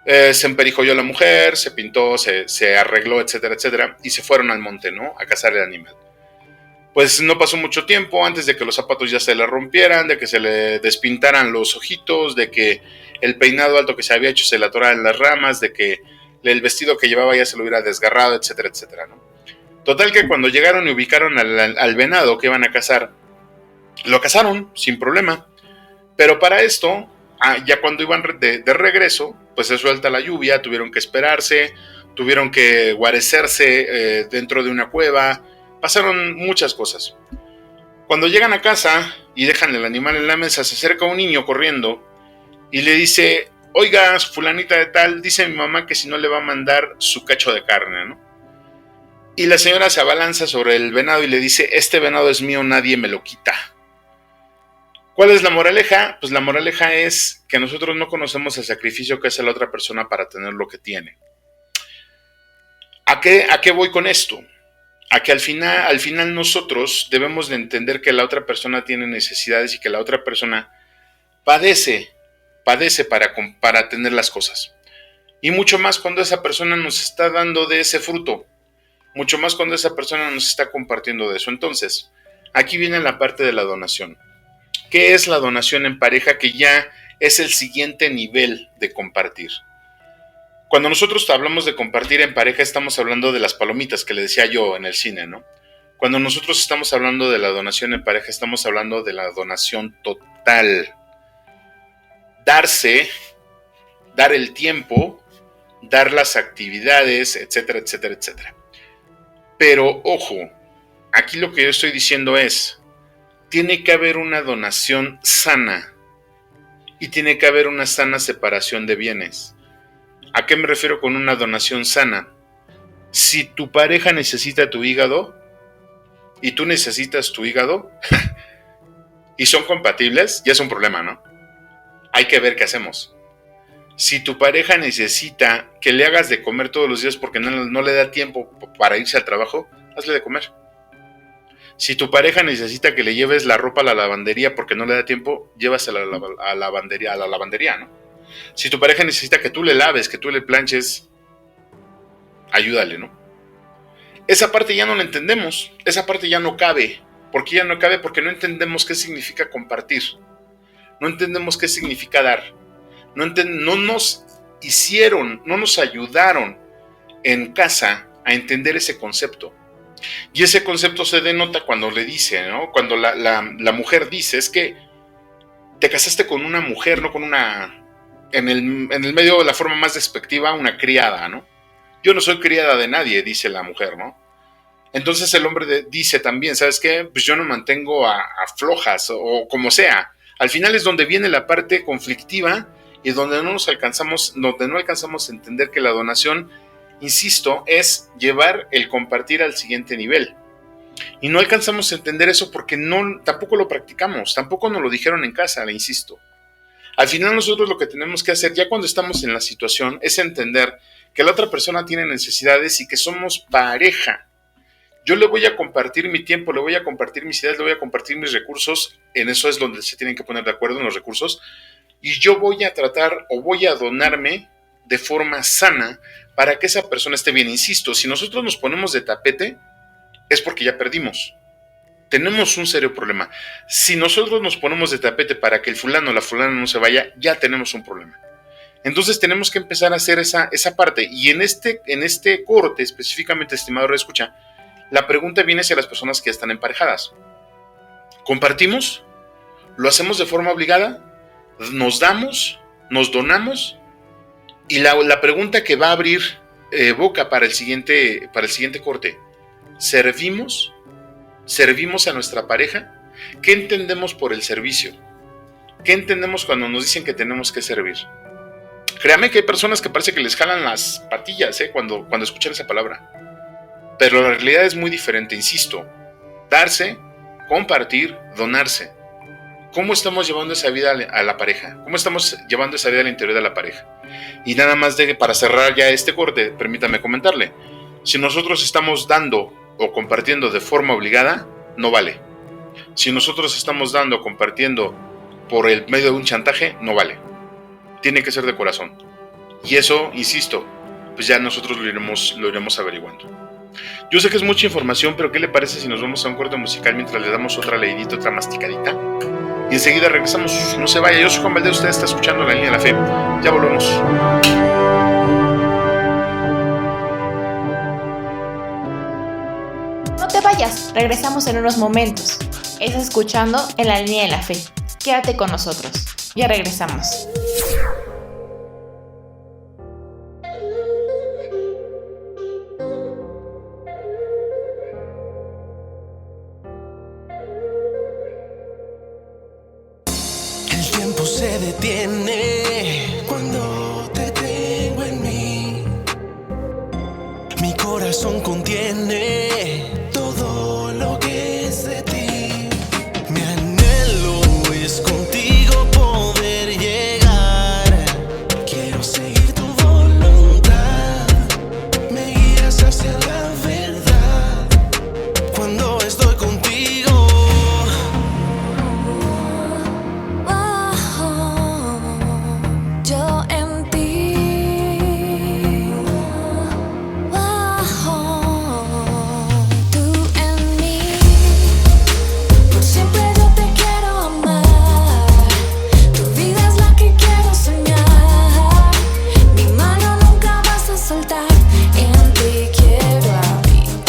Se emperijolló la mujer, se pintó, se arregló, etcétera, etcétera. Y se fueron al monte, ¿no? A cazar el animal. Pues no pasó mucho tiempo antes de que los zapatos ya se le rompieran, de que se le despintaran los ojitos, de que el peinado alto que se había hecho se le atorara en las ramas, de que el vestido que llevaba ya se lo hubiera desgarrado, etcétera, etcétera, ¿no? Total que cuando llegaron y ubicaron al venado que iban a cazar, lo cazaron sin problema. Pero para esto, ya cuando iban de regreso, pues se suelta la lluvia, tuvieron que esperarse, tuvieron que guarecerse dentro de una cueva. Pasaron muchas cosas. Cuando llegan a casa y dejan el animal en la mesa, se acerca un niño corriendo y le dice, oiga, fulanita de tal, dice mi mamá que si no le va a mandar su cacho de carne, ¿no? Y la señora se abalanza sobre el venado y le dice, este venado es mío, nadie me lo quita. ¿Cuál es la moraleja? Pues la moraleja es que nosotros no conocemos el sacrificio que hace la otra persona para tener lo que tiene. ¿A qué voy con esto? A que al final nosotros debemos de entender que la otra persona tiene necesidades y que la otra persona padece para tener las cosas. Y mucho más cuando esa persona nos está dando de ese fruto. Mucho más cuando esa persona nos está compartiendo de eso. Entonces, aquí viene la parte de la donación. ¿Qué es la donación en pareja? Que ya es el siguiente nivel de compartir. Cuando nosotros hablamos de compartir en pareja, estamos hablando de las palomitas que le decía yo en el cine, ¿no? Cuando nosotros estamos hablando de la donación en pareja, estamos hablando de la donación total. Darse, dar el tiempo, dar las actividades, etcétera, etcétera, etcétera. Pero, ojo, aquí lo que yo estoy diciendo es, tiene que haber una donación sana y tiene que haber una sana separación de bienes. ¿A qué me refiero con una donación sana? Si tu pareja necesita tu hígado y tú necesitas tu hígado y son compatibles, ya es un problema, ¿no? Hay que ver qué hacemos. Si tu pareja necesita que le hagas de comer todos los días porque no le da tiempo para irse al trabajo, hazle de comer. Si tu pareja necesita que le lleves la ropa a la lavandería porque no le da tiempo, llévasela a la lavandería, ¿no? Si tu pareja necesita que tú le laves, que tú le planches, ayúdale, ¿no? Esa parte ya no la entendemos, esa parte ya no cabe. ¿Por qué ya no cabe? Porque no entendemos qué significa compartir. No entendemos qué significa dar. No nos ayudaron en casa a entender ese concepto. Y ese concepto se denota cuando le dice, ¿no? Cuando la mujer dice, es que te casaste con una mujer, no con una... En el medio de la forma más despectiva, una criada, ¿no? Yo no soy criada de nadie, dice la mujer, ¿no? Entonces el hombre dice también, ¿sabes qué? Pues yo no mantengo a flojas o como sea. Al final es donde viene la parte conflictiva y donde no alcanzamos a entender que la donación, insisto, es llevar el compartir al siguiente nivel. Y no alcanzamos a entender eso porque tampoco lo practicamos, tampoco nos lo dijeron en casa, le insisto. Al final nosotros lo que tenemos que hacer ya cuando estamos en la situación es entender que la otra persona tiene necesidades y que somos pareja. Yo le voy a compartir mi tiempo, le voy a compartir mis ideas, le voy a compartir mis recursos. En eso es donde se tienen que poner de acuerdo, en los recursos. Y yo voy a tratar o voy a donarme de forma sana para que esa persona esté bien. Insisto, si nosotros nos ponemos de tapete, es porque ya perdimos. Tenemos un serio problema. Si nosotros nos ponemos de tapete para que el fulano o la fulana no se vaya, ya tenemos un problema. Entonces tenemos que empezar a hacer esa parte. Y en este corte, específicamente, estimado redescucha, la pregunta viene hacia las personas que ya están emparejadas. ¿Compartimos? ¿Lo hacemos de forma obligada? ¿Nos damos? ¿Nos donamos? Y la pregunta que va a abrir boca para el siguiente corte. ¿Servimos? ¿Servimos a nuestra pareja? ¿Qué entendemos por el servicio? ¿Qué entendemos cuando nos dicen que tenemos que servir? Créame que hay personas que parece que les jalan las patillas cuando escuchan esa palabra. Pero la realidad es muy diferente, insisto. Darse, compartir, donarse. ¿Cómo estamos llevando esa vida a la pareja? ¿Cómo estamos llevando esa vida al interior de la pareja? Y nada más para cerrar ya este corte, permítame comentarle. Si nosotros estamos dando o compartiendo de forma obligada, no vale. Si nosotros estamos dando o compartiendo por el medio de un chantaje, no vale. Tiene que ser de corazón. Y eso, insisto, pues ya nosotros lo iremos averiguando. Yo sé que es mucha información, pero ¿qué le parece si nos vamos a un corte musical mientras le damos otra leidita, otra masticadita? Y enseguida regresamos. No se vaya. Yo soy Juan Valdez, usted está escuchando La Línea de la Fe. Ya volvemos. No te vayas, regresamos en unos momentos. Estás escuchando En la Línea de la Fe. Quédate con nosotros. Ya regresamos. El tiempo se detiene cuando te tengo en mí. Mi corazón contiene todo lo que es de ti. Mi anhelo es contigo poder llegar. Quiero seguir tu voluntad. Me guías hacia la verdad. Cuando estoy contigo, yo en ti, tú en mí. Por siempre yo te quiero amar. Tu vida es la que quiero soñar. Mi mano nunca vas a soltar. En ti quiero habitar.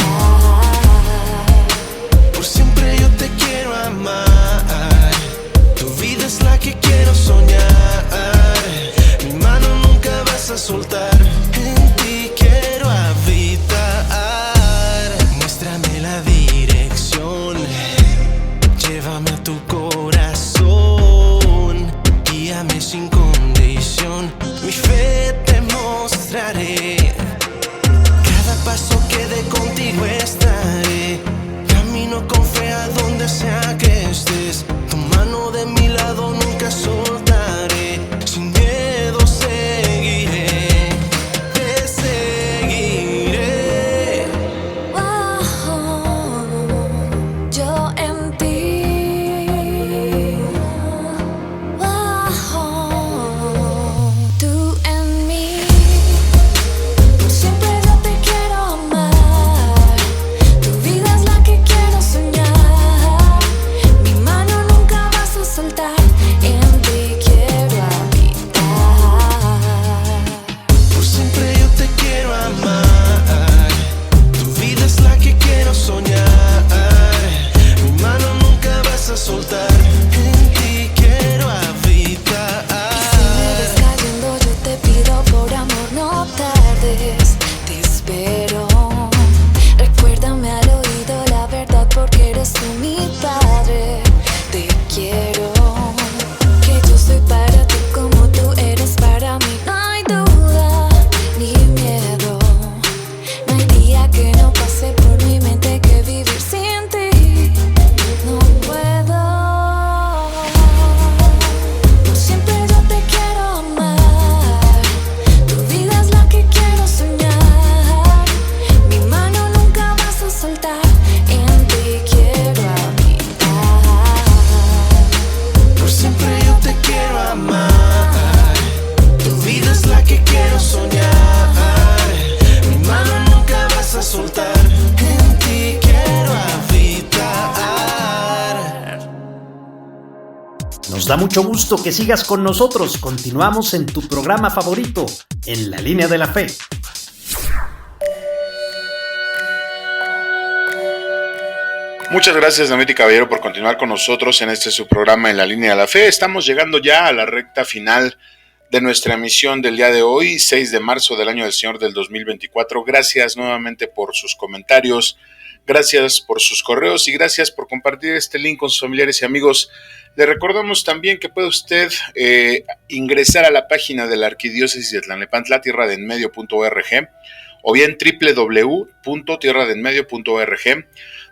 por siempre yo te quiero amar. Tu vida es la que quiero soñar. Mi mano nunca vas a soltar. En ti quiero habitar. Muéstrame la dirección. Llévame a tu corazón. Guíame sin condición. Mi fe te mostraré. Cada paso que dé contigo estaré. Camino con fe a donde sea que estés. Tu mano de mi lado nunca soltaré. Sin miedo seguiré. Te seguiré. Yo en ti, tú en mí. Por siempre yo te quiero amar. Tu vida es la que quiero soñar. Mi mano nunca vas a soltar. En ti quiero habitar. Por siempre yo te quiero amar. Tu vida es la que quiero soñar. Mi mano nunca vas a soltar. En ti quiero habitar. Si me ves cayendo, yo te pido por amor no tardes. Te espero. Recuérdame al oído la verdad porque eres tú mi padre. Te quiero. Que yo soy para ti como tú eres para mí. No hay duda ni miedo. No hay día que no pase por mi mente que vivir sin ti no puedo. Nos da mucho gusto que sigas con nosotros. Continuamos en tu programa favorito, En la Línea de la Fe. Muchas gracias, Namiti Caballero, por continuar con nosotros en este su programa En la Línea de la Fe. Estamos llegando ya a la recta final de nuestra emisión del día de hoy, 6 de marzo del año del Señor del 2024. Gracias nuevamente por sus comentarios, gracias por sus correos y gracias por compartir este link con sus familiares y amigos. Le recordamos también que puede usted ingresar a la página de la Arquidiócesis de Tlalnepantla, tierradenmedio.org, o bien www.tierradenmedio.org,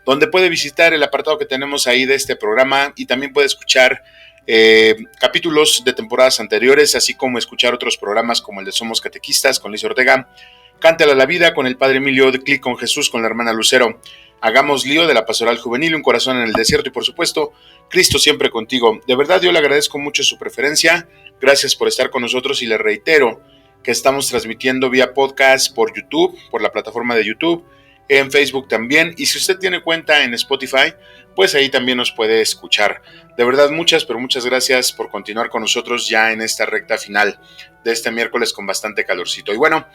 donde puede visitar el apartado que tenemos ahí de este programa y también puede escuchar capítulos de temporadas anteriores, así como escuchar otros programas como el de Somos Catequistas con Liz Ortega, Cántala la Vida con el Padre Emilio, de Clic con Jesús con la hermana Lucero, Hagamos Lío de la Pastoral Juvenil, Un Corazón en el Desierto y por supuesto, Cristo Siempre Contigo. De verdad yo le agradezco mucho su preferencia, gracias por estar con nosotros y le reitero que estamos transmitiendo vía podcast por YouTube, por la plataforma de YouTube, en Facebook también, y si usted tiene cuenta en Spotify, pues ahí también nos puede escuchar. De verdad, muchas, pero muchas gracias por continuar con nosotros ya en esta recta final de este miércoles con bastante calorcito. Y bueno,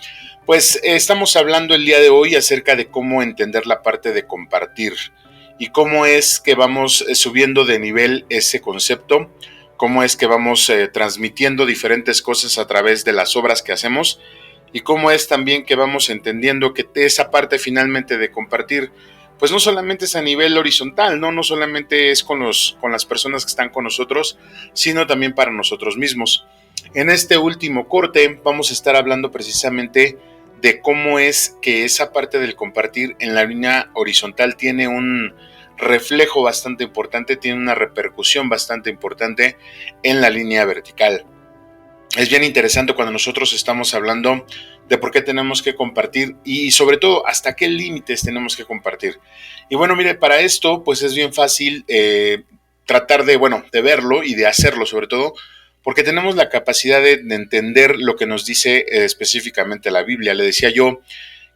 pues estamos hablando el día de hoy acerca de cómo entender la parte de compartir y cómo es que vamos subiendo de nivel ese concepto, cómo es que vamos transmitiendo diferentes cosas a través de las obras que hacemos y cómo es también que vamos entendiendo que esa parte finalmente de compartir, pues no solamente es a nivel horizontal, no solamente es con las personas que están con nosotros, sino también para nosotros mismos. En este último corte vamos a estar hablando precisamente de cómo es que esa parte del compartir en la línea horizontal tiene un reflejo bastante importante, tiene una repercusión bastante importante en la línea vertical. Es bien interesante cuando nosotros estamos hablando de por qué tenemos que compartir y sobre todo hasta qué límites tenemos que compartir. Y bueno, mire, para esto pues es bien fácil tratar de verlo y de hacerlo sobre todo, porque tenemos la capacidad de entender lo que nos dice específicamente la Biblia. Le decía yo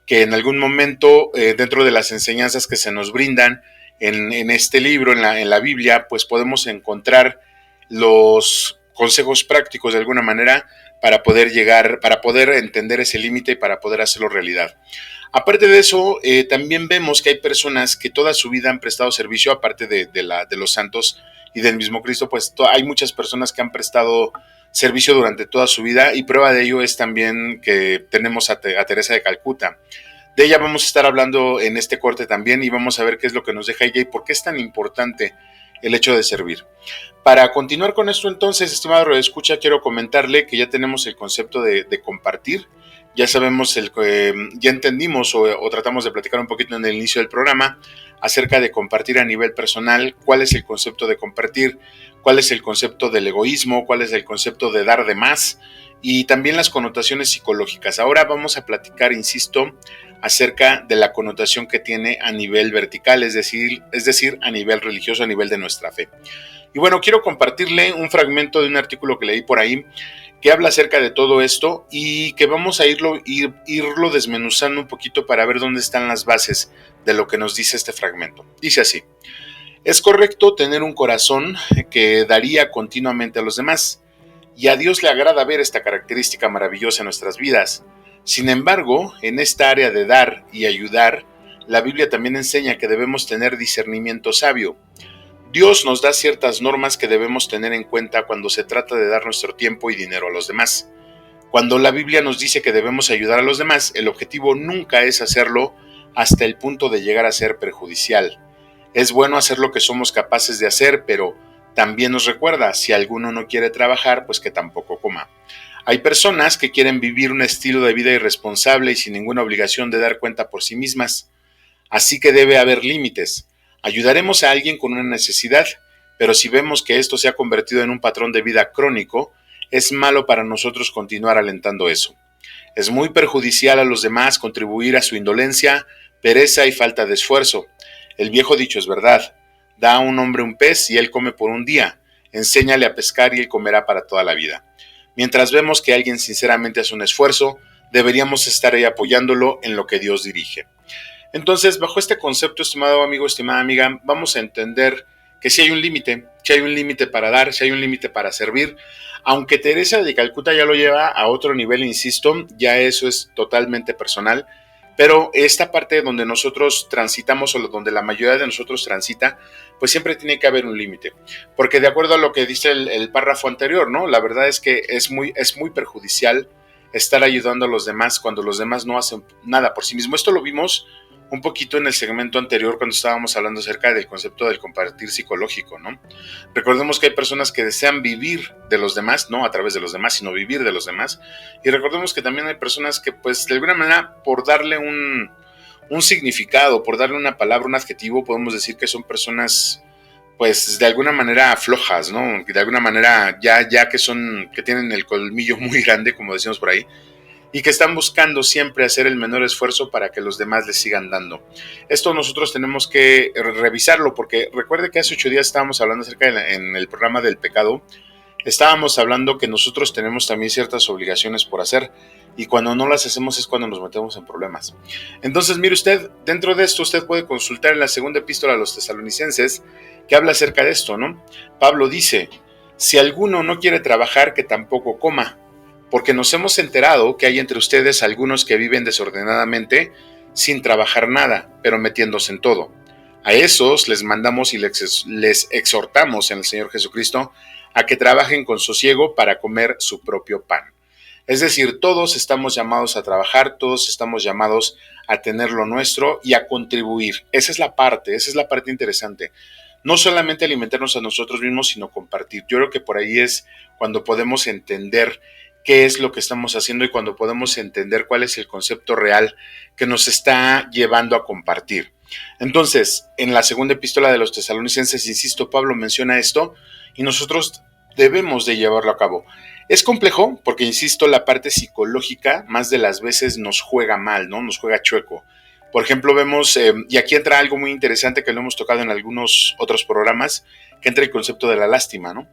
que en algún momento dentro de las enseñanzas que se nos brindan en este libro, en la Biblia, pues podemos encontrar los consejos prácticos de alguna manera para poder entender ese límite y para poder hacerlo realidad. Aparte de eso, también vemos que hay personas que toda su vida han prestado servicio, aparte de los santos y del mismo Cristo, pues hay muchas personas que han prestado servicio durante toda su vida y prueba de ello es también que tenemos a Teresa de Calcuta. De ella vamos a estar hablando en este corte también y vamos a ver qué es lo que nos deja ella y por qué es tan importante el hecho de servir. Para continuar con esto entonces, estimado radioescucha, quiero comentarle que ya tenemos el concepto de compartir, ya sabemos, ya entendimos o tratamos de platicar un poquito en el inicio del programa acerca de compartir a nivel personal, cuál es el concepto de compartir, cuál es el concepto del egoísmo, cuál es el concepto de dar de más y también las connotaciones psicológicas. Ahora vamos a platicar, insisto, acerca de la connotación que tiene a nivel vertical, es decir, a nivel religioso, a nivel de nuestra fe. Y bueno, quiero compartirle un fragmento de un artículo que leí por ahí que habla acerca de todo esto y que vamos a irlo desmenuzando un poquito para ver dónde están las bases de lo que nos dice este fragmento. Dice así: es correcto tener un corazón que daría continuamente a los demás, y a Dios le agrada ver esta característica maravillosa en nuestras vidas. Sin embargo, en esta área de dar y ayudar, la Biblia también enseña que debemos tener discernimiento sabio. Dios nos da ciertas normas que debemos tener en cuenta cuando se trata de dar nuestro tiempo y dinero a los demás. Cuando la Biblia nos dice que debemos ayudar a los demás, el objetivo nunca es hacerlo hasta el punto de llegar a ser perjudicial. Es bueno hacer lo que somos capaces de hacer, pero también nos recuerda, si alguno no quiere trabajar, pues que tampoco coma. Hay personas que quieren vivir un estilo de vida irresponsable y sin ninguna obligación de dar cuenta por sí mismas. Así que debe haber límites. Ayudaremos a alguien con una necesidad, pero si vemos que esto se ha convertido en un patrón de vida crónico, es malo para nosotros continuar alentando eso. Es muy perjudicial a los demás contribuir a su indolencia, pereza y falta de esfuerzo. El viejo dicho es verdad: da a un hombre un pez y él come por un día, enséñale a pescar y él comerá para toda la vida. Mientras vemos que alguien sinceramente hace un esfuerzo, deberíamos estar ahí apoyándolo en lo que Dios dirige. Entonces, bajo este concepto, estimado amigo, estimada amiga, vamos a entender que sí hay un límite para dar, sí hay un límite para servir, aunque Teresa de Calcuta ya lo lleva a otro nivel, insisto, ya eso es totalmente personal, pero esta parte donde nosotros transitamos o donde la mayoría de nosotros transita, pues siempre tiene que haber un límite, porque de acuerdo a lo que dice el párrafo anterior, ¿no? La verdad es que es muy perjudicial estar ayudando a los demás cuando los demás no hacen nada por sí mismos. Esto lo vimos un poquito en el segmento anterior cuando estábamos hablando acerca del concepto del compartir psicológico, ¿no? Recordemos que hay personas que desean vivir de los demás, no a través de los demás, sino vivir de los demás. Y recordemos que también hay personas que, pues, de alguna manera, por darle un significado, por darle una palabra, un adjetivo, podemos decir que son personas, pues, de alguna manera flojas, ¿no? De alguna manera ya que tienen el colmillo muy grande, como decimos por ahí, y que están buscando siempre hacer el menor esfuerzo para que los demás les sigan dando. Esto nosotros tenemos que revisarlo, porque recuerde que hace 8 días estábamos hablando acerca en el programa del pecado, estábamos hablando que nosotros tenemos también ciertas obligaciones por hacer, y cuando no las hacemos es cuando nos metemos en problemas. Entonces, mire usted, dentro de esto usted puede consultar en la segunda epístola a los Tesalonicenses, que habla acerca de esto, ¿no? Pablo dice, si alguno no quiere trabajar, que tampoco coma, porque nos hemos enterado que hay entre ustedes algunos que viven desordenadamente, sin trabajar nada, pero metiéndose en todo. A esos les mandamos y les exhortamos en el Señor Jesucristo a que trabajen con sosiego para comer su propio pan. Es decir, todos estamos llamados a trabajar, todos estamos llamados a tener lo nuestro y a contribuir. Esa es la parte interesante. No solamente alimentarnos a nosotros mismos, sino compartir. Yo creo que por ahí es cuando podemos entender qué es lo que estamos haciendo y cuando podemos entender cuál es el concepto real que nos está llevando a compartir. Entonces, en la segunda epístola de los Tesalonicenses, insisto, Pablo menciona esto y nosotros debemos de llevarlo a cabo. Es complejo porque, insisto, la parte psicológica más de las veces nos juega mal, ¿no? Nos juega chueco. Por ejemplo, vemos, y aquí entra algo muy interesante que lo hemos tocado en algunos otros programas, que entra el concepto de la lástima, ¿no?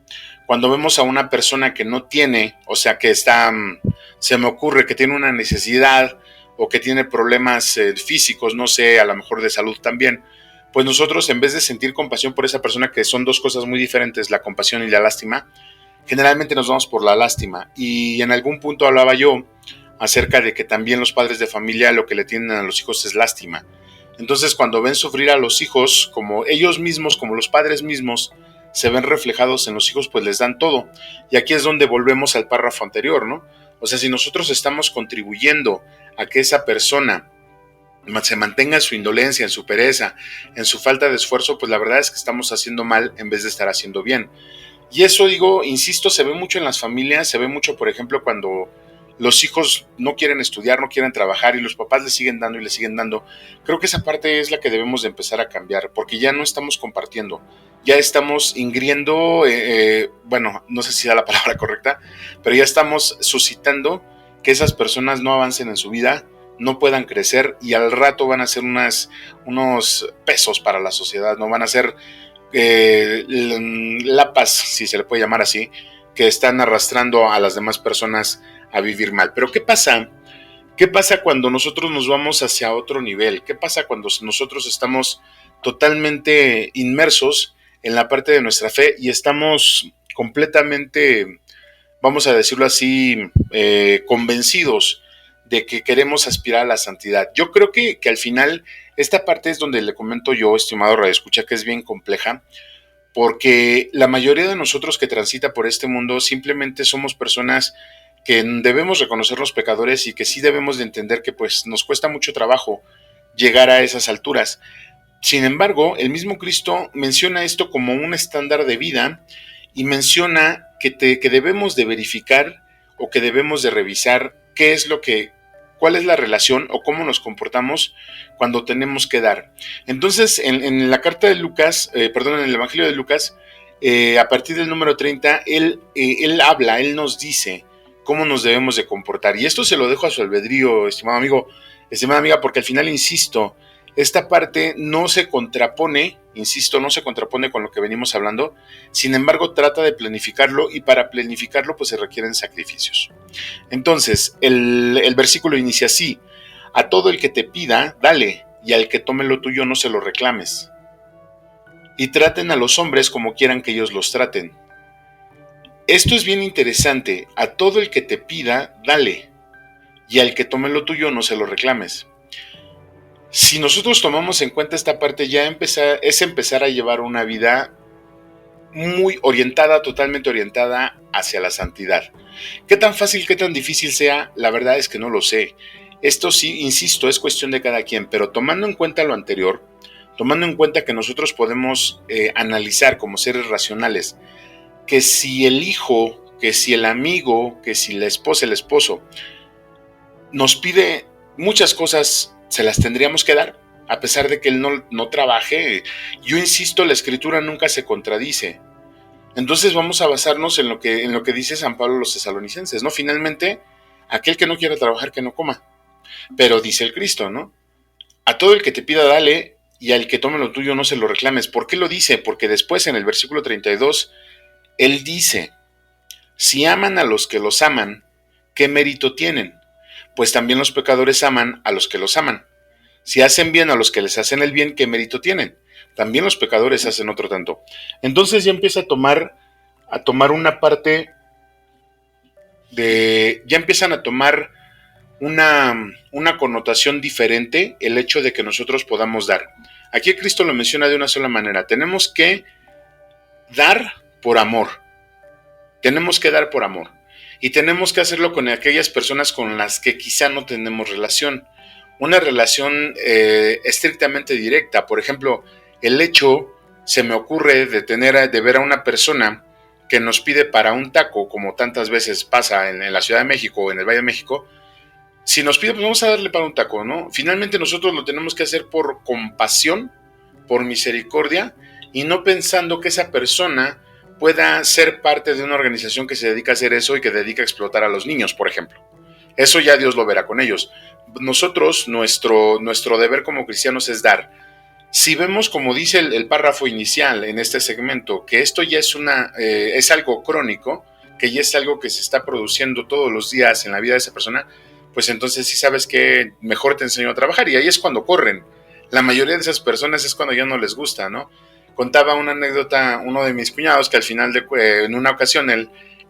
Cuando vemos a una persona que no tiene, o sea, que está, se me ocurre que tiene una necesidad o que tiene problemas físicos, no sé, a lo mejor de salud también, pues nosotros, en vez de sentir compasión por esa persona, que son dos cosas muy diferentes, la compasión y la lástima, generalmente nos vamos por la lástima. Y en algún punto hablaba yo acerca de que también los padres de familia lo que le tienen a los hijos es lástima. Entonces, cuando ven sufrir a los hijos, como ellos mismos, como los padres mismos, se ven reflejados en los hijos, pues les dan todo. Y aquí es donde volvemos al párrafo anterior, ¿no? O sea, si nosotros estamos contribuyendo a que esa persona se mantenga en su indolencia, en su pereza, en su falta de esfuerzo, pues la verdad es que estamos haciendo mal en vez de estar haciendo bien. Y eso, digo, insisto, se ve mucho en las familias, se ve mucho, por ejemplo, cuando los hijos no quieren estudiar, no quieren trabajar y los papás les siguen dando y les siguen dando. Creo que esa parte es la que debemos de empezar a cambiar, porque ya no estamos compartiendo, ya estamos ingiriendo, bueno, no sé si sea la palabra correcta, pero ya estamos suscitando que esas personas no avancen en su vida, no puedan crecer y al rato van a ser unos pesos para la sociedad, no van a ser lapas, si se le puede llamar así, que están arrastrando a las demás personas a vivir mal. Pero ¿qué pasa? ¿Qué pasa cuando nosotros nos vamos hacia otro nivel? ¿Qué pasa cuando nosotros estamos totalmente inmersos en la parte de nuestra fe y estamos completamente, vamos a decirlo así, convencidos de que queremos aspirar a la santidad? Yo creo que al final esta parte es donde le comento yo, estimado radioescucha, que es bien compleja, porque la mayoría de nosotros que transita por este mundo simplemente somos personas que debemos reconocernos pecadores y que sí debemos de entender que pues nos cuesta mucho trabajo llegar a esas alturas. Sin embargo, el mismo Cristo menciona esto como un estándar de vida y menciona que debemos de verificar o que debemos de revisar cuál es la relación o cómo nos comportamos cuando tenemos que dar. Entonces, en la carta de Lucas, en el Evangelio de Lucas, a partir del número 30, él nos dice cómo nos debemos de comportar. Y esto se lo dejo a su albedrío, estimado amigo, estimada amiga, porque al final, insisto, esta parte no se contrapone con lo que venimos hablando, sin embargo trata de planificarlo y para planificarlo pues se requieren sacrificios. Entonces, el versículo inicia así: a todo el que te pida, dale, y al que tome lo tuyo no se lo reclames. y traten a los hombres como quieran que ellos los traten. Esto es bien interesante. A todo el que te pida, dale, y al que tome lo tuyo, no se lo reclames. Si nosotros tomamos en cuenta esta parte, ya es empezar a llevar una vida muy orientada, totalmente orientada hacia la santidad. ¿Qué tan fácil, qué tan difícil sea? La verdad es que no lo sé. Esto sí, insisto, es cuestión de cada quien, pero tomando en cuenta lo anterior, tomando en cuenta que nosotros podemos analizar como seres racionales, que si el hijo, que si el amigo, que si la esposa, el esposo, nos pide muchas cosas, se las tendríamos que dar, a pesar de que él no trabaje. Yo insisto, la escritura nunca se contradice. Entonces vamos a basarnos en lo que dice San Pablo a los tesalonicenses, ¿no? Finalmente, aquel que no quiera trabajar, que no coma. Pero dice el Cristo, ¿no? A todo el que te pida, dale, y al que tome lo tuyo, no se lo reclames. ¿Por qué lo dice? Porque después, en el versículo 32, él dice, si aman a los que los aman, ¿qué mérito tienen? Pues también los pecadores aman a los que los aman. Si hacen bien a los que les hacen el bien, ¿qué mérito tienen? También los pecadores hacen otro tanto. Entonces ya empieza a tomar una parte ya empiezan a tomar una connotación diferente el hecho de que nosotros podamos dar. Aquí Cristo lo menciona de una sola manera. Tenemos que dar por amor. Tenemos que dar por amor. Y tenemos que hacerlo con aquellas personas con las que quizá no tenemos relación. Una relación estrictamente directa. Por ejemplo, el hecho, se me ocurre, de ver a una persona que nos pide para un taco, como tantas veces pasa en la Ciudad de México o en el Valle de México. Si nos pide, pues vamos a darle para un taco, ¿no? Finalmente nosotros lo tenemos que hacer por compasión, por misericordia, y no pensando que esa persona pueda ser parte de una organización que se dedica a hacer eso y que dedica a explotar a los niños, por ejemplo. Eso ya Dios lo verá con ellos. Nosotros, nuestro deber como cristianos es dar. Si vemos, como dice el párrafo inicial en este segmento, que esto ya es algo crónico, que ya es algo que se está produciendo todos los días en la vida de esa persona, pues entonces sí sabes que mejor te enseño a trabajar, y ahí es cuando corren. La mayoría de esas personas es cuando ya no les gusta, ¿no? Contaba una anécdota uno de mis cuñados que al final, en una ocasión,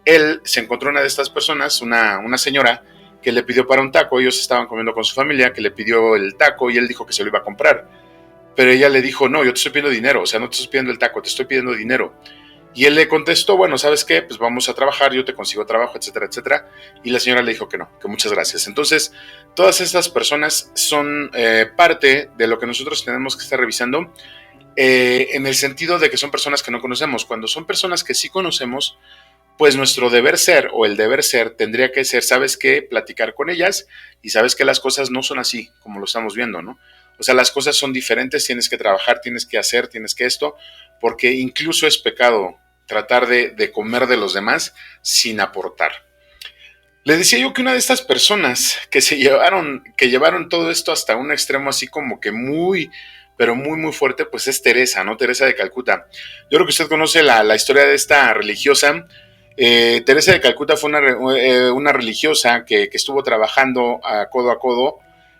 él se encontró una de estas personas, una señora, que le pidió para un taco. Ellos estaban comiendo con su familia, que le pidió el taco y él dijo que se lo iba a comprar. Pero ella le dijo, no, yo te estoy pidiendo dinero, o sea, no te estoy pidiendo el taco, te estoy pidiendo dinero. Y él le contestó, bueno, ¿sabes qué? Pues vamos a trabajar, yo te consigo trabajo, etcétera, etcétera. Y la señora le dijo que no, que muchas gracias. Entonces, todas estas personas son parte de lo que nosotros tenemos que estar revisando, en el sentido de que son personas que no conocemos. Cuando son personas que sí conocemos, pues nuestro deber ser, o el deber ser, tendría que ser, ¿sabes qué? Platicar con ellas, y sabes que las cosas no son así, como lo estamos viendo, ¿no? O sea, las cosas son diferentes, tienes que trabajar, tienes que hacer, tienes que esto, porque incluso es pecado tratar de comer de los demás sin aportar. Le decía yo que una de estas personas que llevaron todo esto hasta un extremo así como que muy, pero muy, muy fuerte, pues es Teresa, ¿no? Teresa de Calcuta. Yo creo que usted conoce la historia de esta religiosa. Teresa de Calcuta fue una religiosa que estuvo trabajando a codo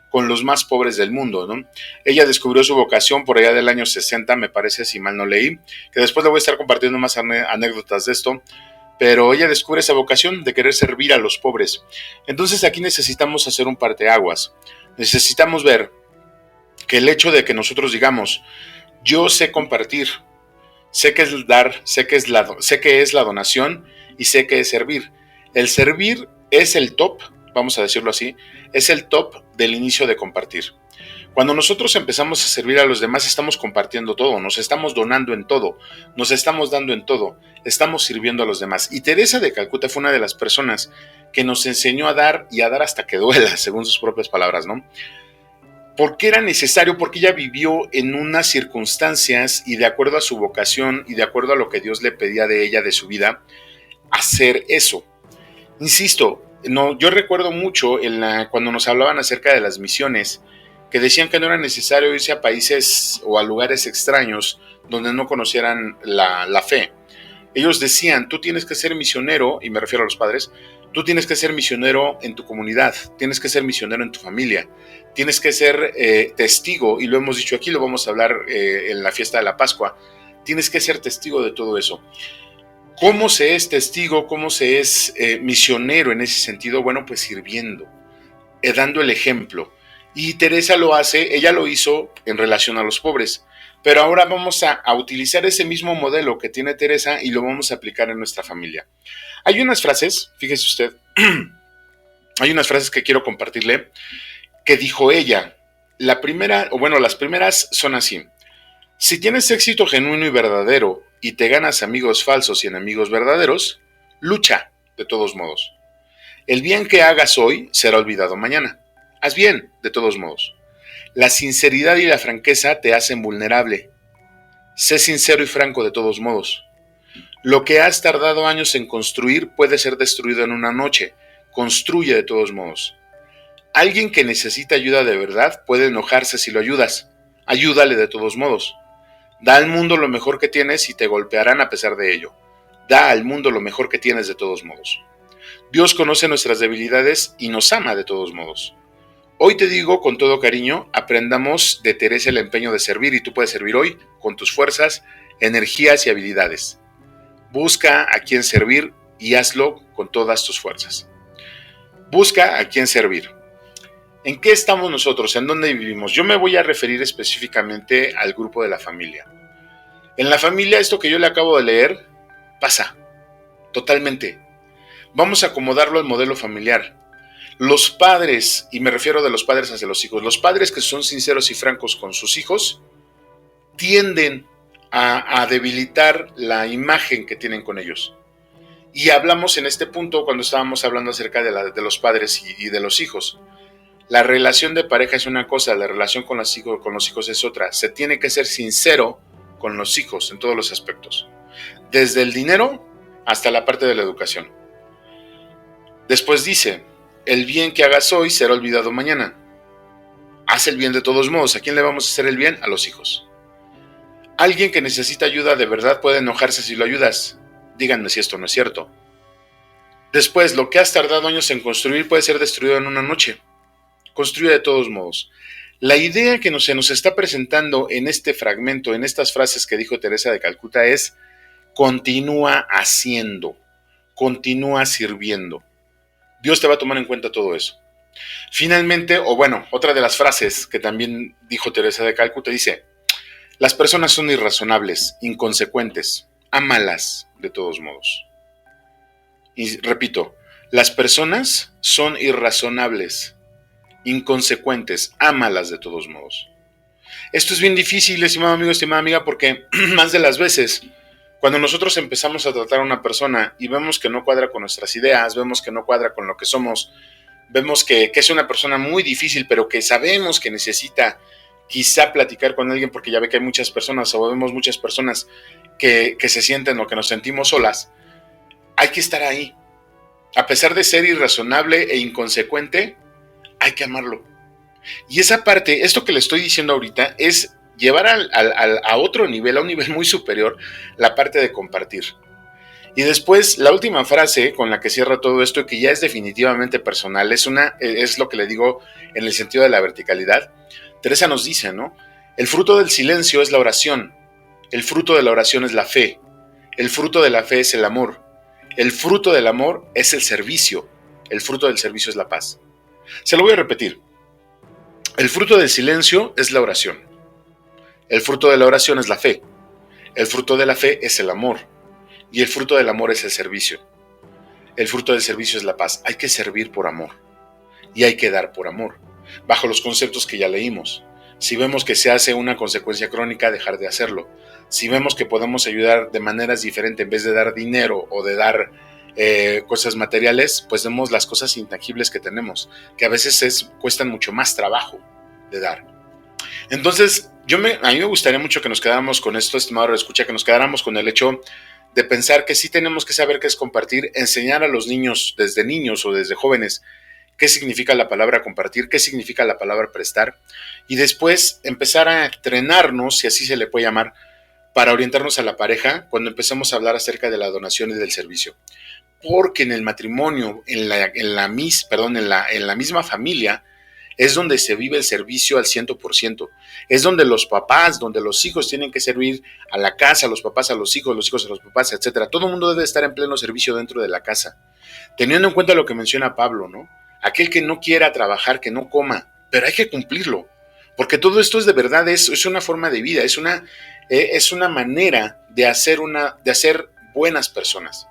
con los más pobres del mundo, ¿no? Ella descubrió su vocación por allá del año 60, me parece, si mal no leí, que después le voy a estar compartiendo más anécdotas de esto, pero ella descubre esa vocación de querer servir a los pobres. Entonces aquí necesitamos hacer un parteaguas. Necesitamos ver que el hecho de que nosotros digamos, yo sé compartir, sé que es dar, sé que es la donación y sé que es servir. El servir es el top, vamos a decirlo así, es el top del inicio de compartir. Cuando nosotros empezamos a servir a los demás, estamos compartiendo todo, nos estamos donando en todo, nos estamos dando en todo, estamos sirviendo a los demás. Y Teresa de Calcuta fue una de las personas que nos enseñó a dar, y a dar hasta que duela, según sus propias palabras, ¿no? Porque era necesario, porque ella vivió en unas circunstancias y de acuerdo a su vocación y de acuerdo a lo que Dios le pedía de ella, de su vida, hacer eso. Insisto, yo recuerdo mucho cuando nos hablaban acerca de las misiones, que decían que no era necesario irse a países o a lugares extraños donde no conocieran la fe. Ellos decían, tú tienes que ser misionero, y me refiero a los padres, tú tienes que ser misionero en tu comunidad, tienes que ser misionero en tu familia, tienes que ser testigo, y lo hemos dicho aquí, lo vamos a hablar en la fiesta de la Pascua, Tienes que ser testigo de todo eso. ¿Cómo se es testigo? ¿Cómo se es misionero en ese sentido? Bueno, pues sirviendo, dando el ejemplo. Y Teresa lo hace, ella lo hizo en relación a los pobres. Pero ahora vamos a utilizar ese mismo modelo que tiene Teresa y lo vamos a aplicar en nuestra familia. Hay unas frases, fíjese usted, hay unas frases que quiero compartirle que dijo ella. Las primeras son así. Si tienes éxito genuino y verdadero y te ganas amigos falsos y enemigos verdaderos, lucha de todos modos. El bien que hagas hoy será olvidado mañana. Haz bien de todos modos. La sinceridad y la franqueza te hacen vulnerable. Sé sincero y franco de todos modos. Lo que has tardado años en construir puede ser destruido en una noche. Construye de todos modos. Alguien que necesita ayuda de verdad puede enojarse si lo ayudas. Ayúdale de todos modos. Da al mundo lo mejor que tienes y te golpearán a pesar de ello. Da al mundo lo mejor que tienes de todos modos. Dios conoce nuestras debilidades y nos ama de todos modos. Hoy te digo con todo cariño, aprendamos de Teresa el empeño de servir y tú puedes servir hoy con tus fuerzas, energías y habilidades. Busca a quien servir y hazlo con todas tus fuerzas. Busca a quien servir. ¿En qué estamos nosotros? ¿En dónde vivimos? Yo me voy a referir específicamente al grupo de la familia. En la familia, esto que yo le acabo de leer, pasa, totalmente. Vamos a acomodarlo al modelo familiar. Los padres, y me refiero de los padres hacia los hijos, los padres que son sinceros y francos con sus hijos, tienden a debilitar la imagen que tienen con ellos. Y hablamos en este punto cuando estábamos hablando acerca de los padres y de los hijos. La relación de pareja es una cosa, la relación con los hijos es otra. Se tiene que ser sincero con los hijos en todos los aspectos. Desde el dinero hasta la parte de la educación. Después dice, el bien que hagas hoy será olvidado mañana. Haz el bien de todos modos. ¿A quién le vamos a hacer el bien? A los hijos. Alguien que necesita ayuda de verdad puede enojarse si lo ayudas. Díganme si esto no es cierto. Después, lo que has tardado años en construir puede ser destruido en una noche. Construye de todos modos. La idea que se nos está presentando en este fragmento, en estas frases que dijo Teresa de Calcuta es, continúa haciendo, continúa sirviendo. Dios te va a tomar en cuenta todo eso. Finalmente, otra de las frases que también dijo Teresa de Calcuta dice, las personas son irrazonables, inconsecuentes, ámalas de todos modos. Y repito, las personas son irrazonables, inconsecuentes, ámalas de todos modos. Esto es bien difícil, estimado amigo, estimada amiga, porque más de las veces, cuando nosotros empezamos a tratar a una persona y vemos que no cuadra con nuestras ideas, vemos que no cuadra con lo que somos, vemos que es una persona muy difícil, pero que sabemos que necesita quizá platicar con alguien, porque ya ve que hay muchas personas, o vemos muchas personas que se sienten o que nos sentimos solas, hay que estar ahí. A pesar de ser irrazonable e inconsecuente, hay que amarlo. Y esa parte, esto que le estoy diciendo ahorita, es llevar a otro nivel, a un nivel muy superior, la parte de compartir. Y después, la última frase con la que cierra todo esto, que ya es definitivamente personal, es lo que le digo en el sentido de la verticalidad. Teresa nos dice, ¿no? El fruto del silencio es la oración. El fruto de la oración es la fe. El fruto de la fe es el amor. El fruto del amor es el servicio. El fruto del servicio es la paz. Se lo voy a repetir. El fruto del silencio es la oración. El fruto de la oración es la fe. El fruto de la fe es el amor. Y el fruto del amor es el servicio. El fruto del servicio es la paz. Hay que servir por amor. Y hay que dar por amor. Bajo los conceptos que ya leímos. Si vemos que se hace una consecuencia crónica, dejar de hacerlo. Si vemos que podemos ayudar de maneras diferentes, en vez de dar dinero o de dar cosas materiales, pues demos las cosas intangibles que tenemos, que a veces cuestan mucho más trabajo de dar. Entonces, a mí me gustaría mucho que nos quedáramos con esto, estimado escucha, que nos quedáramos con el hecho de pensar que sí tenemos que saber qué es compartir, enseñar a los niños, desde niños o desde jóvenes, qué significa la palabra compartir, qué significa la palabra prestar, y después empezar a entrenarnos, si así se le puede llamar, para orientarnos a la pareja cuando empecemos a hablar acerca de la donación y del servicio. Porque en el matrimonio, en la misma familia, es donde se vive el servicio al 100%. Es donde los papás, donde los hijos tienen que servir a la casa, los papás a los hijos a los papás, etc. Todo el mundo debe estar en pleno servicio dentro de la casa. Teniendo en cuenta lo que menciona Pablo, ¿no? Aquel que no quiera trabajar, que no coma, pero hay que cumplirlo. Porque todo esto es de verdad, es una forma de vida, es una manera de hacer buenas personas.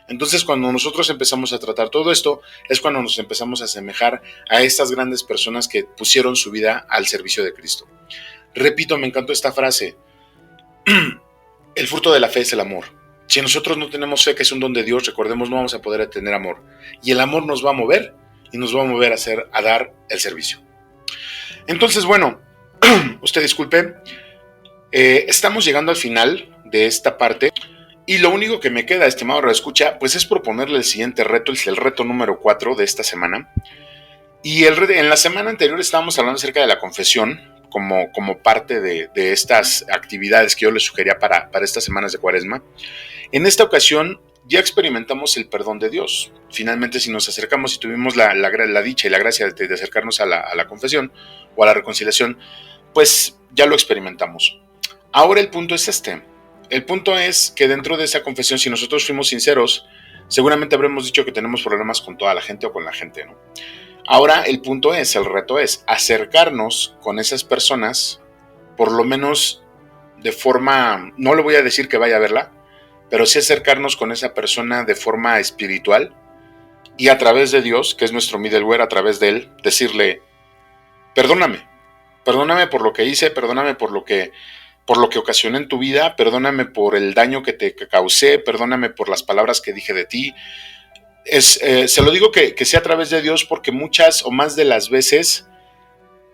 Entonces, cuando nosotros empezamos a tratar todo esto, es cuando nos empezamos a asemejar a estas grandes personas que pusieron su vida al servicio de Cristo. Repito, me encantó esta frase. El fruto de la fe es el amor. Si nosotros no tenemos fe, que es un don de Dios, recordemos, no vamos a poder tener amor. Y el amor nos va a mover, y nos va a mover a dar el servicio. Entonces, bueno, usted disculpe, estamos llegando al final de esta parte. Y lo único que me queda, estimado radioescucha, pues es proponerle el siguiente reto, es el reto número 4 de esta semana. Y en la semana anterior estábamos hablando acerca de la confesión, como parte de estas actividades que yo les sugería para estas semanas de Cuaresma. En esta ocasión ya experimentamos el perdón de Dios. Finalmente, si nos acercamos y tuvimos la dicha y la gracia de acercarnos a la confesión o a la reconciliación, pues ya lo experimentamos. Ahora el punto es este. El punto es que dentro de esa confesión, si nosotros fuimos sinceros, seguramente habremos dicho que tenemos problemas con toda la gente o con la gente, ¿no? Ahora el reto es acercarnos con esas personas, por lo menos de forma, no le voy a decir que vaya a verla, pero sí acercarnos con esa persona de forma espiritual y a través de Dios, que es nuestro middleware, a través de Él, decirle, perdóname por lo que hice, perdóname por lo que ocasioné en tu vida, perdóname por el daño que te causé, perdóname por las palabras que dije de ti. Se lo digo que sea a través de Dios porque muchas o más de las veces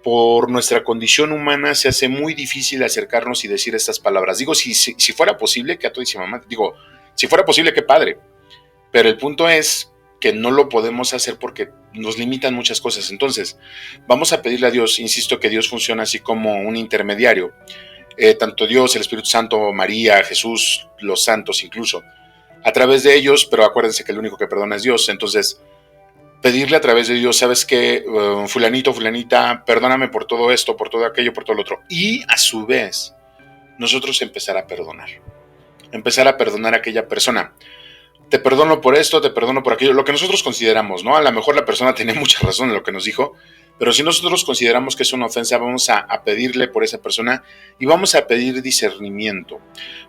por nuestra condición humana se hace muy difícil acercarnos y decir estas palabras. Digo, si fuera posible, que a todo dice mamá, digo, si fuera posible, qué padre, pero el punto es que no lo podemos hacer porque nos limitan muchas cosas. Entonces, vamos a pedirle a Dios, insisto que Dios funciona así como un intermediario, tanto Dios, el Espíritu Santo, María, Jesús, los santos incluso, a través de ellos, pero acuérdense que el único que perdona es Dios. Entonces, pedirle a través de Dios, ¿sabes qué? Fulanito, fulanita, perdóname por todo esto, por todo aquello, por todo lo otro. Y a su vez, nosotros empezar a perdonar a aquella persona. Te perdono por esto, te perdono por aquello, lo que nosotros consideramos, ¿no? A lo mejor la persona tenía mucha razón en lo que nos dijo, pero si nosotros consideramos que es una ofensa, vamos a pedirle por esa persona y vamos a pedir discernimiento.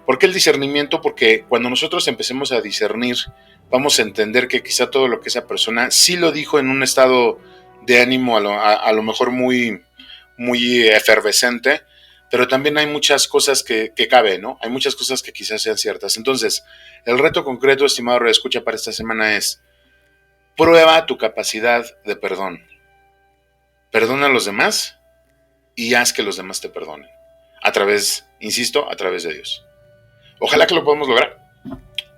¿Por qué el discernimiento? Porque cuando nosotros empecemos a discernir, vamos a entender que quizá todo lo que esa persona sí lo dijo en un estado de ánimo a lo mejor muy, muy efervescente, pero también hay muchas cosas que caben, ¿no? Hay muchas cosas que quizás sean ciertas. Entonces, el reto concreto, estimado radioescucha, para esta semana es: prueba tu capacidad de perdón. Perdona a los demás y haz que los demás te perdonen. A través de Dios. Ojalá que lo podamos lograr.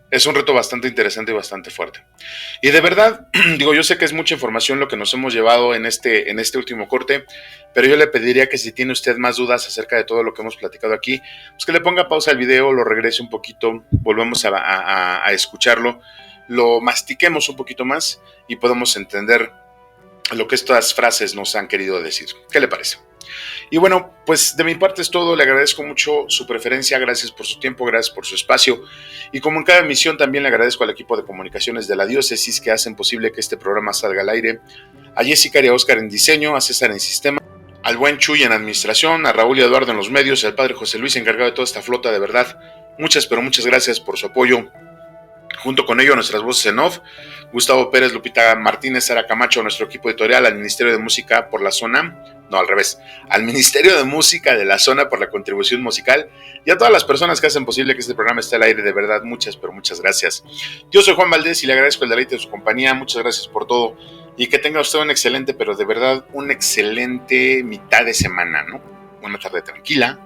Es un reto bastante interesante y bastante fuerte. Y de verdad, digo, yo sé que es mucha información lo que nos hemos llevado en este último corte, pero yo le pediría que si tiene usted más dudas acerca de todo lo que hemos platicado aquí, pues que le ponga pausa al video, lo regrese un poquito, volvemos a escucharlo, lo mastiquemos un poquito más y podemos entender lo que estas frases nos han querido decir. ¿Qué le parece? Y bueno, pues de mi parte es todo. Le agradezco mucho su preferencia, gracias por su tiempo, gracias por su espacio. Y como en cada emisión, también le agradezco al equipo de comunicaciones de la diócesis que hacen posible que este programa salga al aire. A Jessica y a Oscar en diseño, a César en sistema, al buen Chuy en administración, a Raúl y Eduardo en los medios, al padre José Luis encargado de toda esta flota. De verdad, muchas gracias por su apoyo. Junto con ello, nuestras voces en off, Gustavo Pérez, Lupita Martínez, Sara Camacho, nuestro equipo editorial, al Ministerio de Música por la zona, no, al revés, al Ministerio de Música de la zona por la contribución musical y a todas las personas que hacen posible que este programa esté al aire. De verdad, muchas gracias. Yo soy Juan Valdés y le agradezco el deleite de su compañía. Muchas gracias por todo y que tenga usted un excelente, pero de verdad, un excelente mitad de semana, ¿no? Una tarde tranquila,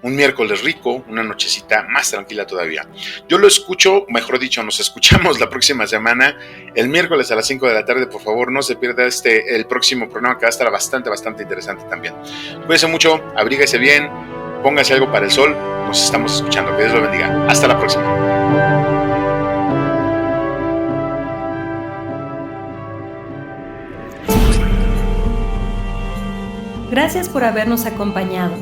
un miércoles rico, una nochecita más tranquila todavía. Yo lo escucho, mejor dicho, nos escuchamos la próxima semana, el miércoles a las 5 de la tarde. Por favor, no se pierda el próximo programa que va a estar bastante interesante también. Cuídense mucho, abríguese bien, póngase algo para el sol, nos estamos escuchando. Que Dios lo bendiga. Hasta la próxima. Gracias por habernos acompañado.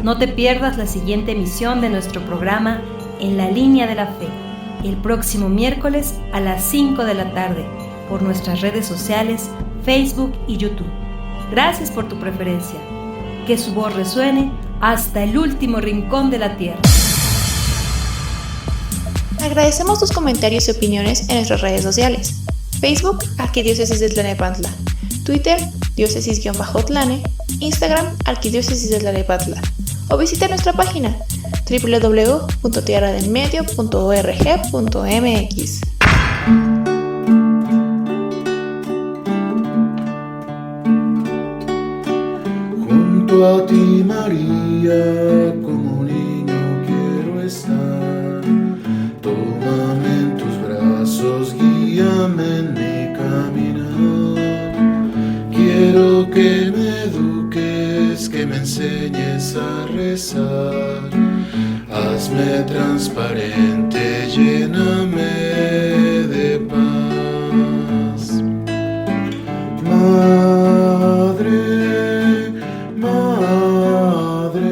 No te pierdas la siguiente emisión de nuestro programa En la Línea de la Fe, el próximo miércoles a las 5 de la tarde, por nuestras redes sociales, Facebook y YouTube. Gracias por tu preferencia. Que su voz resuene hasta el último rincón de la tierra. Agradecemos tus comentarios y opiniones en nuestras redes sociales. Facebook, Arquidiócesis de Tlalnepantla. Twitter, diócesis-tlane. Instagram, Arquidiócesis de Tlalnepantla. O visita nuestra página www.tierradelmedio.org.mx. Junto a ti, María, como niño quiero estar. Tómame en tus brazos, guíame en mi caminar. Quiero que me eduques, que me enseñes a rezar. Hazme transparente, lléname de paz. Madre, Madre,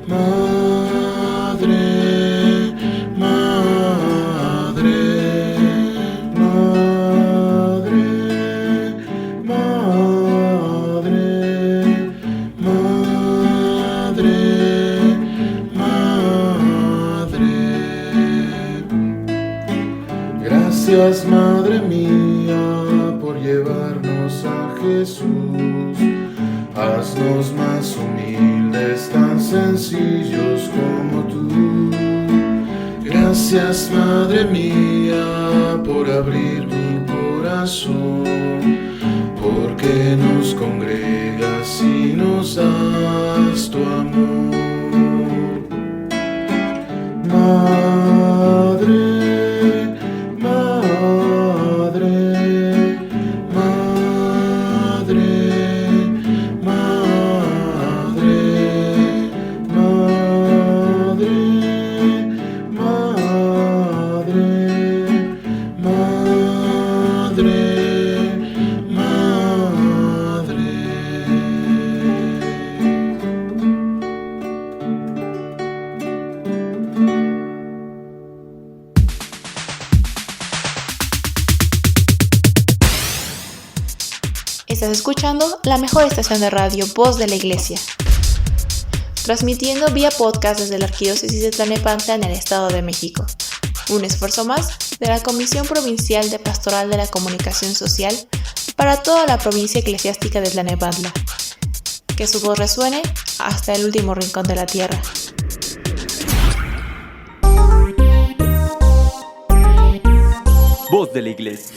Madre, Madre, Madre, Madre, Madre, Madre. Gracias, Madre mía, por llevarnos a Jesús. Haznos más humildes, tan sencillos como tú. Gracias, Madre mía, por abrir mi corazón, porque nos congregas y nos das tu amor. Madre, Madre, Madre, Madre, Madre, Madre, Madre, Madre. Estás escuchando la mejor estación de radio, Voz de la Iglesia, transmitiendo vía podcast desde la Arquidiócesis de Tlalnepantla en el Estado de México. Un esfuerzo más de la Comisión Provincial de Pastoral de la Comunicación Social para toda la provincia eclesiástica de Tlalnepantla. Que su voz resuene hasta el último rincón de la tierra. Voz de la Iglesia.